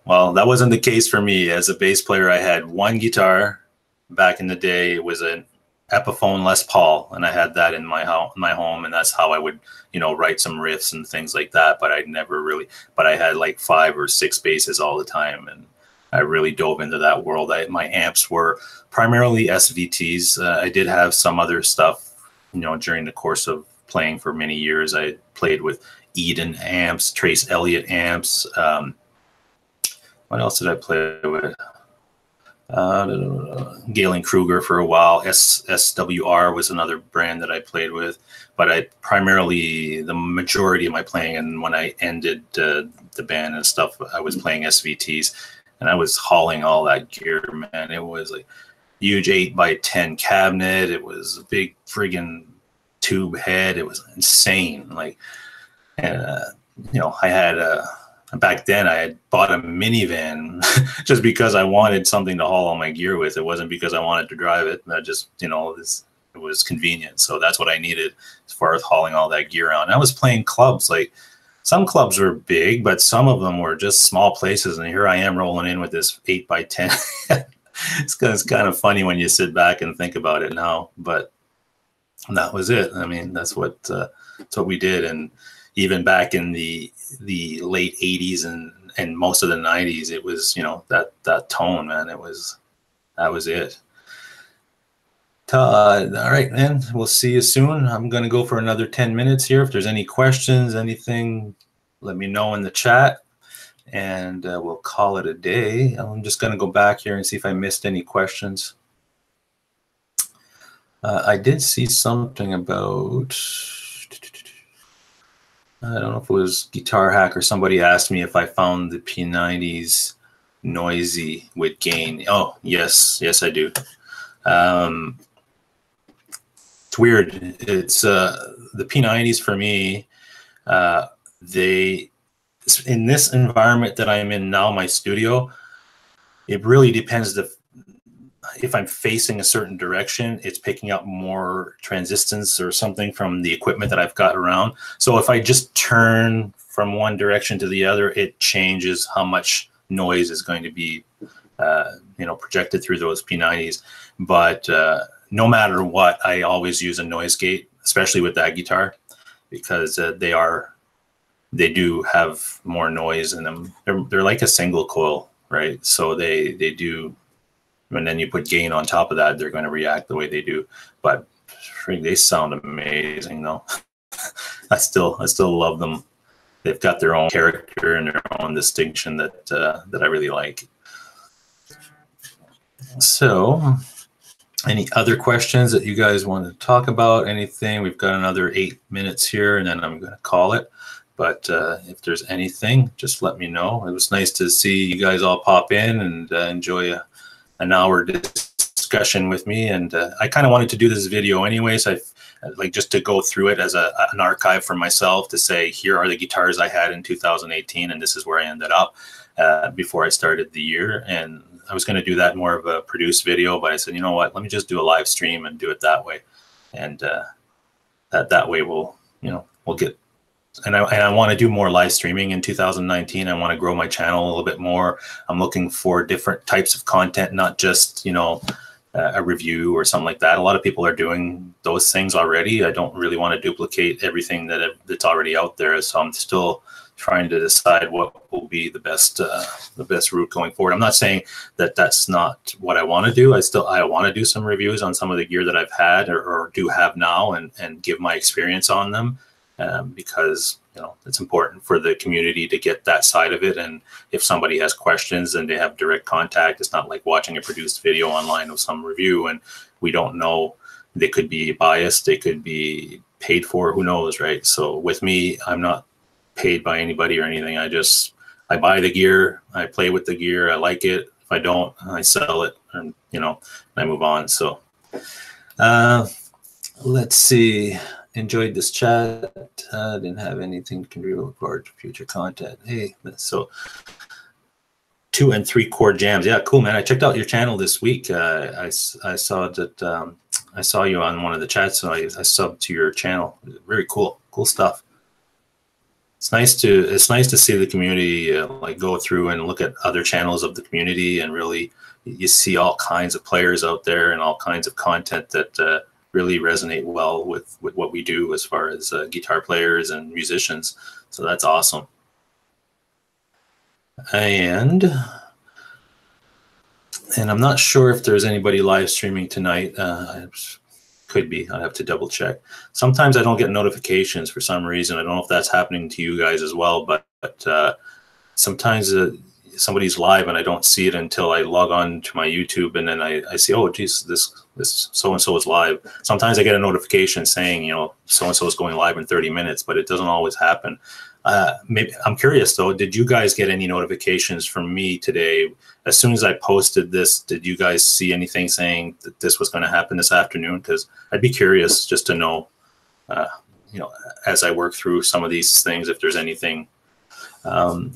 Well, that wasn't the case for me. As a bass player, I had one guitar. Back in the day, it was an Epiphone Les Paul, and I had that in my home, and that's how I would, write some riffs and things like that. But I had like 5 or 6 basses all the time, and I really dove into that world. My amps were primarily SVTs. I did have some other stuff, during the course of playing for many years. I played with Eden amps, Trace Elliott amps. What else did I play with? Galen Kruger for a while. SWR was another brand that I played with, but the majority of my playing, and when I ended the band and stuff, I was playing SVTs, and I was hauling all that gear, man. It was like huge 8x10 cabinet. It was a big friggin' tube head. It was insane. I had back then I had bought a minivan just because I wanted something to haul all my gear with. It wasn't because I wanted to drive it. I just, it was convenient. So that's what I needed as far as hauling all that gear around. I was playing clubs. Like, some clubs were big, but some of them were just small places. And here I am rolling in with this 8x10. It's kind of funny when you sit back and think about it now, but that was it. I mean, that's what we did. And even back in the late 80s and most of the 90s, it was, that tone, man. That was it. Todd, all right, man. We'll see you soon. I'm going to go for another 10 minutes here. If there's any questions, anything, let me know in the chat, and we'll call it a day. I'm just going to go back here and see if I missed any questions. I did see something about, I don't know if it was Guitar Hack or somebody asked me if I found the P90s noisy with gain. Oh, yes, I do. It's weird. It's the P90s for me. In this environment that I'm in now, my studio, it really depends if I'm facing a certain direction, it's picking up more transistors or something from the equipment that I've got around. So if I just turn from one direction to the other, it changes how much noise is going to be, projected through those P90s. But no matter what, I always use a noise gate, especially with that guitar, because they do have more noise in them. They're like a single coil, right? So they do. And then you put gain on top of that, they're going to react the way they do. But they sound amazing, though. I still love them. They've got their own character and their own distinction that I really like. So, any other questions that you guys want to talk about? Anything? We've got another 8 minutes here, and then I'm going to call it. But if there's anything, just let me know. It was nice to see you guys all pop in and enjoy an hour discussion with me. And I kind of wanted to do this video anyways. I like just to go through it as an archive for myself, to say, here are the guitars I had in 2018, and this is where I ended up before I started the year. And I was going to do that more of a produced video, but I said, you know what, let me just do a live stream and do it that way. And that way we'll get. And I want to do more live streaming in 2019. I want to grow my channel a little bit more. I'm looking for different types of content, not just, a review or something like that. A lot of people are doing those things already. I don't really want to duplicate everything that's already out there. So I'm still trying to decide what will be the best route going forward. I'm not saying that that's not what I want to do. I want to do some reviews on some of the gear that I've had or do have now and give my experience on them. because it's important for the community to get that side of it. And if somebody has questions and they have direct contact, it's not like watching a produced video online of some review and we don't know. They could be biased, they could be paid for, who knows, right? So with me, I'm not paid by anybody or anything. I buy the gear, I play with the gear, I like it. If I don't, I sell it, and I move on. So let's see. Enjoyed this chat. Didn't have anything to contribute forward to future content. Hey, so 2 and 3 chord jams. Yeah, cool, man. I checked out your channel this week. I saw that I saw you on one of the chats, so I subbed to your channel. Very cool stuff. It's nice to see the community like go through and look at other channels of the community, and really you see all kinds of players out there and all kinds of content that really resonate well with what we do as far as guitar players and musicians. So that's awesome. And I'm not sure if there's anybody live streaming tonight. Could be. I'd have to double check. Sometimes I don't get notifications for some reason. I don't know if that's happening to you guys as well, but sometimes somebody's live and I don't see it until I log on to my YouTube, and then I see, oh geez, this so-and-so is live. Sometimes I get a notification saying, so-and-so is going live in 30 minutes, but it doesn't always happen. Maybe I'm curious though, did you guys get any notifications from me today? As soon as I posted this, did you guys see anything saying that this was going to happen this afternoon? Because I'd be curious just to know, as I work through some of these things, if there's anything.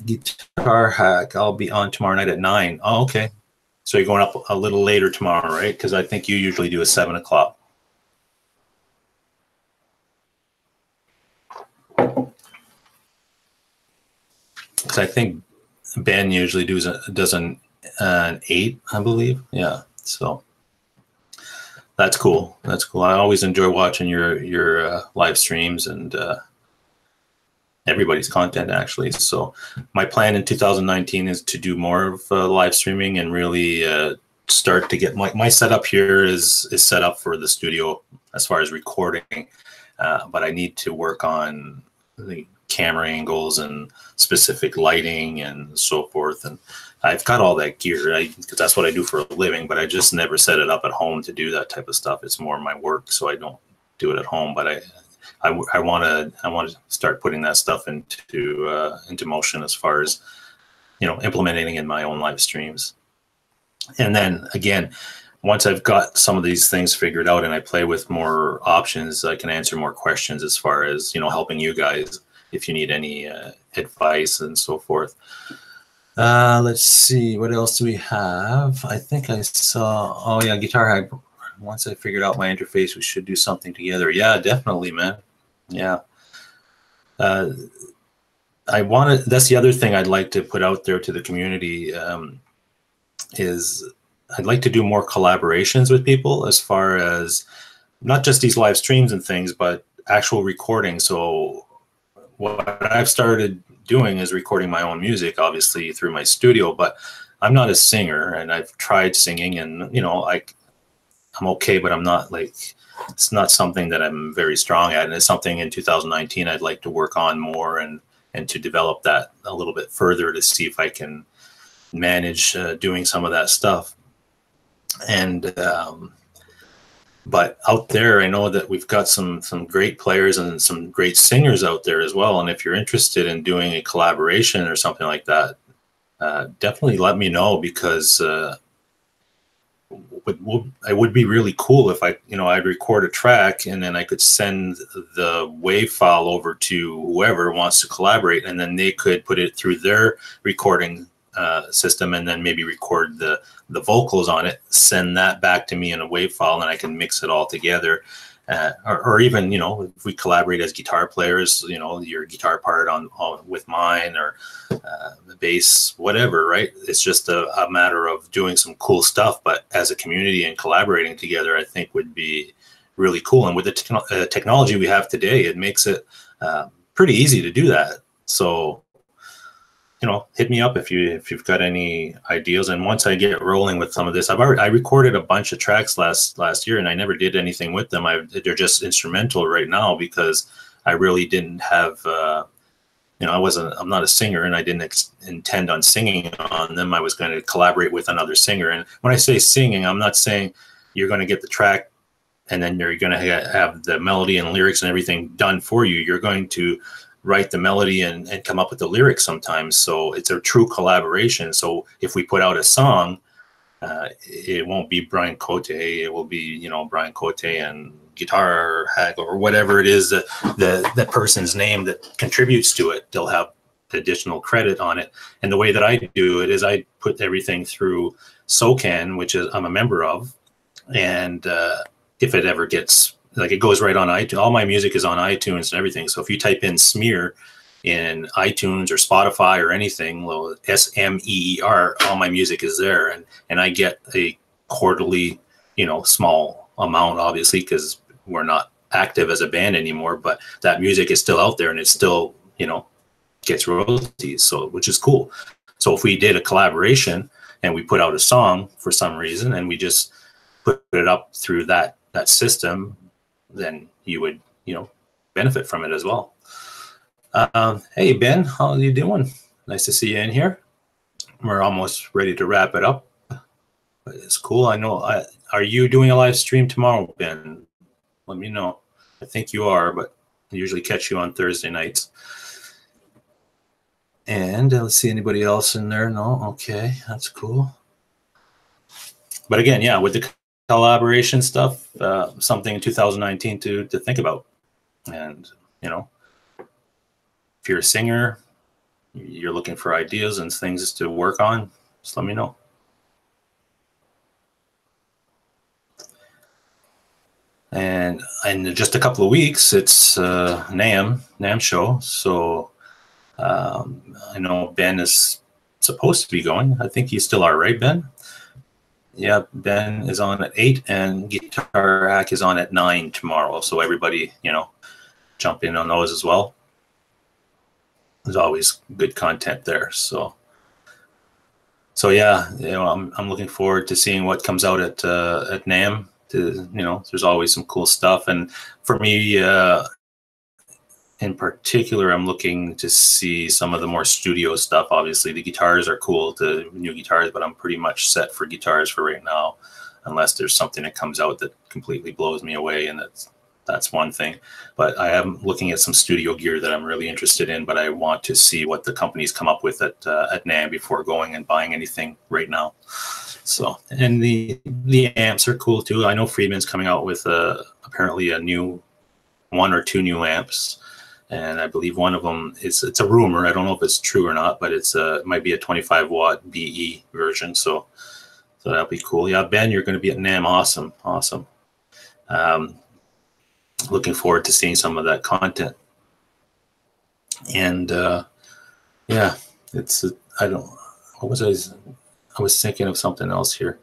Guitar Hack, I'll be on tomorrow night at 9. Oh, okay. So you're going up a little later tomorrow, right? Because I think you usually do a 7 o'clock. Because I think Ben usually does an 8, I believe. Yeah, so that's cool. That's cool. I always enjoy watching your live streams and everybody's content, actually. So my plan in 2019 is to do more of live streaming and really start to get my setup here is set up for the studio as far as recording, but I need to work on the camera angles and specific lighting and so forth. And I've got all that gear because that's what I do for a living, but I just never set it up at home to do that type of stuff. It's more my work, so I don't do it at home. But I want to start putting that stuff into motion as far as implementing in my own live streams. And then again, once I've got some of these things figured out and I play with more options, I can answer more questions as far as helping you guys if you need any advice and so forth. Let's see, what else do we have? I think I saw, oh yeah, Guitar Hack. Once I figured out my interface, we should do something together. Yeah, definitely, man. Yeah. That's the other thing I'd like to put out there to the community, is I'd like to do more collaborations with people as far as not just these live streams and things, but actual recording. So what I've started doing is recording my own music, obviously through my studio, but I'm not a singer, and I've tried singing, and I'm okay, but I'm not it's not something that I'm very strong at, and it's something in 2019 I'd like to work on more and to develop that a little bit further to see if I can manage doing some of that stuff. And but out there, I know that we've got some great players and some great singers out there as well. And if you're interested in doing a collaboration or something like that, definitely let me know, because it would be really cool if I'd record a track and then I could send the WAV file over to whoever wants to collaborate, and then they could put it through their recording system and then maybe record the vocals on it, send that back to me in a WAV file, and I can mix it all together. Or even, if we collaborate as guitar players, your guitar part on with mine, or the bass, whatever, right? It's just a matter of doing some cool stuff, but as a community and collaborating together, I think would be really cool. And with the technology we have today, it makes it pretty easy to do that. So, hit me up if you've got any ideas. And once I get rolling with some of this, I recorded a bunch of tracks last year, and I never did anything with them. They're just instrumental right now because I really didn't have, you know, I'm not a singer, and I didn't intend on singing on them. I was going to collaborate with another singer. And when I say singing, I'm not saying you're going to get the track and then you're going to have the melody and lyrics and everything done for you. You're going to write the melody and come up with the lyrics sometimes. So it's a true collaboration. So if we put out a song, it won't be Brian Cote. It will be, you know, Brian Cote and Guitar Hack or whatever it is that that person's name that contributes to it. They'll have additional credit on it. And the way that I do it is I put everything through SOCAN, which is I'm a member of. And if it ever gets, like, it goes right on iTunes. All my music is on iTunes and everything. So if you type in Smear in iTunes or Spotify or anything, well, SMEER, all my music is there. And I get a quarterly, you know, small amount, obviously, because we're not active as a band anymore, but that music is still out there and it still, you know, gets royalties. So, which is cool. So if we did a collaboration and we put out a song for some reason and we just put it up through that system, then you would, you know, benefit from it as well. Hey, Ben, how are you doing? Nice to see you in here. We're almost ready to wrap it up. But it's cool. I know. Are you doing a live stream tomorrow, Ben? Let me know. I think you are, but I usually catch you on Thursday nights. And let's see, anybody else in there? No? Okay, that's cool. But again, yeah, with the collaboration stuff, something in 2019 to think about. And, you know, if you're a singer, you're looking for ideas and things to work on, just let me know. And in just a couple of weeks, it's NAMM show. So I know Ben is supposed to be going. I think you still are, right, Ben? Yeah, Ben is on at 8 and Guitar Hack is on at 9 tomorrow. So everybody, you know, jump in on those as well. There's always good content there. So yeah, you know, I'm looking forward to seeing what comes out at NAMM. You know, there's always some cool stuff. And for me, in particular, I'm looking to see some of the more studio stuff. Obviously, the guitars are cool, the new guitars, but I'm pretty much set for guitars for right now, unless there's something that comes out that completely blows me away, and that's one thing. But I am looking at some studio gear that I'm really interested in, but I want to see what the companies come up with at NAMM before going and buying anything right now. So, and the amps are cool too. I know Friedman's coming out with apparently a new 1 or 2 new amps. And I believe one of them it's a rumor. I don't know if it's true or not, but it might be a 25-watt BE version. So that'll be cool. Yeah, Ben, you're going to be at NAMM. Awesome. Looking forward to seeing some of that content. And yeah, it's I was thinking of something else here.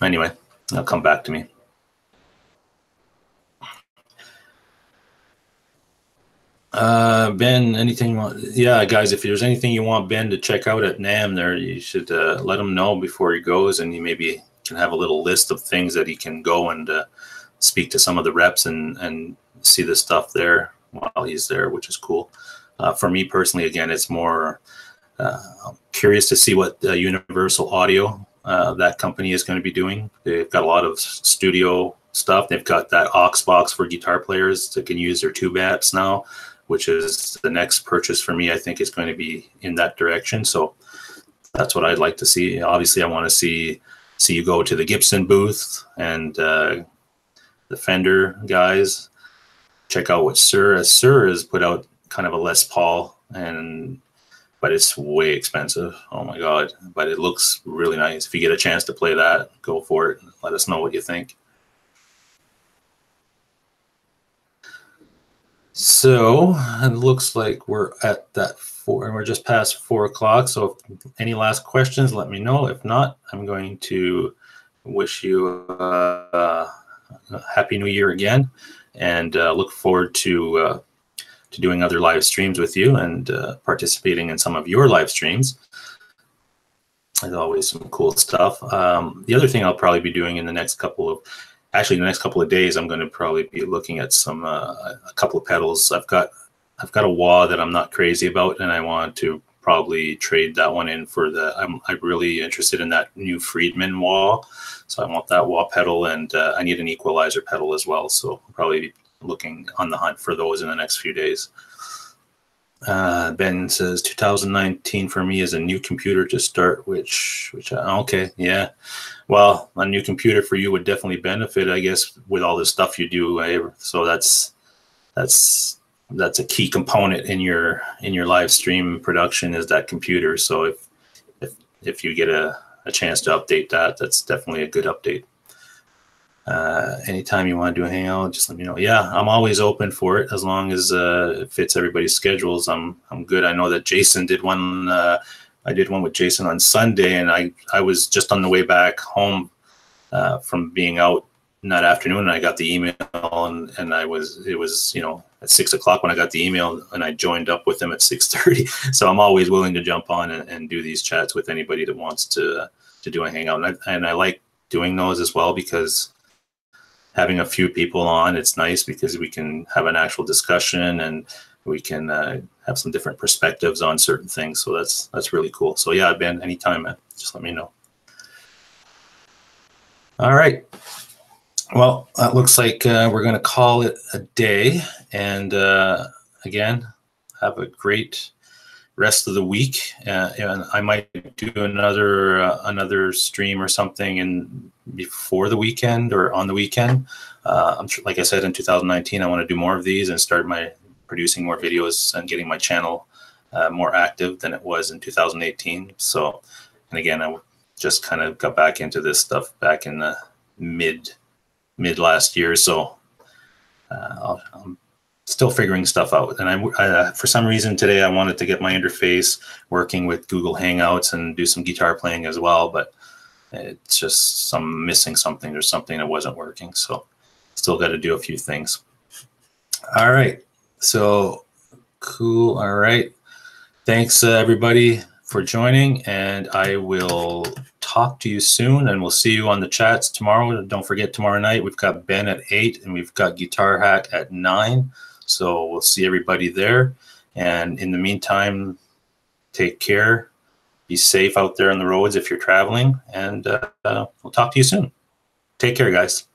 Anyway, it'll come back to me. Ben, anything you want? Yeah, guys, if there's anything you want Ben to check out at NAMM there, you should let him know before he goes, and he maybe can have a little list of things that he can go and speak to some of the reps and see the stuff there while he's there, which is cool. For me personally, again, it's more curious to see what Universal Audio, that company, is going to be doing. They've got a lot of studio stuff. They've got that aux box for guitar players that can use their tube amps now, which is the next purchase for me. I think it's going to be in that direction. So that's what I'd like to see. Obviously, I want to see you go to the Gibson booth and the Fender guys. Check out what Sir has put out, kind of a Les Paul, but it's way expensive. Oh my God! But it looks really nice. If you get a chance to play that, go for it. Let us know what you think. So it looks like we're at that 4, and we're just past 4 o'clock. So if any last questions, let me know. If not, I'm going to wish you a happy New Year again, and look forward to doing other live streams with you and participating in some of your live streams. There's always some cool stuff. The other thing I'll probably be doing in the next couple of actually the next couple of days, I'm going to probably be looking at some a couple of pedals. I've got a wah that I'm not crazy about, and I want to probably trade that one in for the. I'm really interested in that new Friedman wah, so I want that wah pedal, and I need an equalizer pedal as well. So I'll probably be looking on the hunt for those in the next few days. Ben says 2019 for me is a new computer to start, which okay, yeah. Well, a new computer for you would definitely benefit, I guess, with all the stuff you do. So that's a key component in your live stream production is that computer. So if you get a chance to update that, that's definitely a good update. Anytime you want to do a hangout, just let me know. Yeah, I'm always open for it as long as it fits everybody's schedules. I'm good. I know that Jason did one. I did one with Jason on Sunday, and I was just on the way back home from being out in that afternoon, and I got the email, and it was at 6 o'clock when I got the email, and I joined up with them at 6:30. So I'm always willing to jump on and do these chats with anybody that wants to do a hangout, and I like doing those as well because having a few people on, it's nice because we can have an actual discussion and we can have some different perspectives on certain things. So that's really cool. So yeah, Ben, anytime, man, just let me know. All right. Well, it looks like we're going to call it a day. And again, have a great rest of the week. And I might do another stream or something before the weekend or on the weekend. I'm sure, like I said, in 2019, I want to do more of these and start producing more videos and getting my channel more active than it was in 2018. So, and again, I just kind of got back into this stuff back in the mid last year. So I'm still figuring stuff out. And I for some reason today, I wanted to get my interface working with Google Hangouts and do some guitar playing as well, but it's just missing something. There's something that wasn't working. So still got to do a few things. All right. So cool. All right. Thanks everybody for joining, and I will talk to you soon, and we'll see you on the chats tomorrow. Don't forget, tomorrow night we've got Ben at 8 and we've got Guitar Hack at 9. So we'll see everybody there. And in the meantime, take care. Be safe out there on the roads if you're traveling, and we'll talk to you soon. Take care, guys.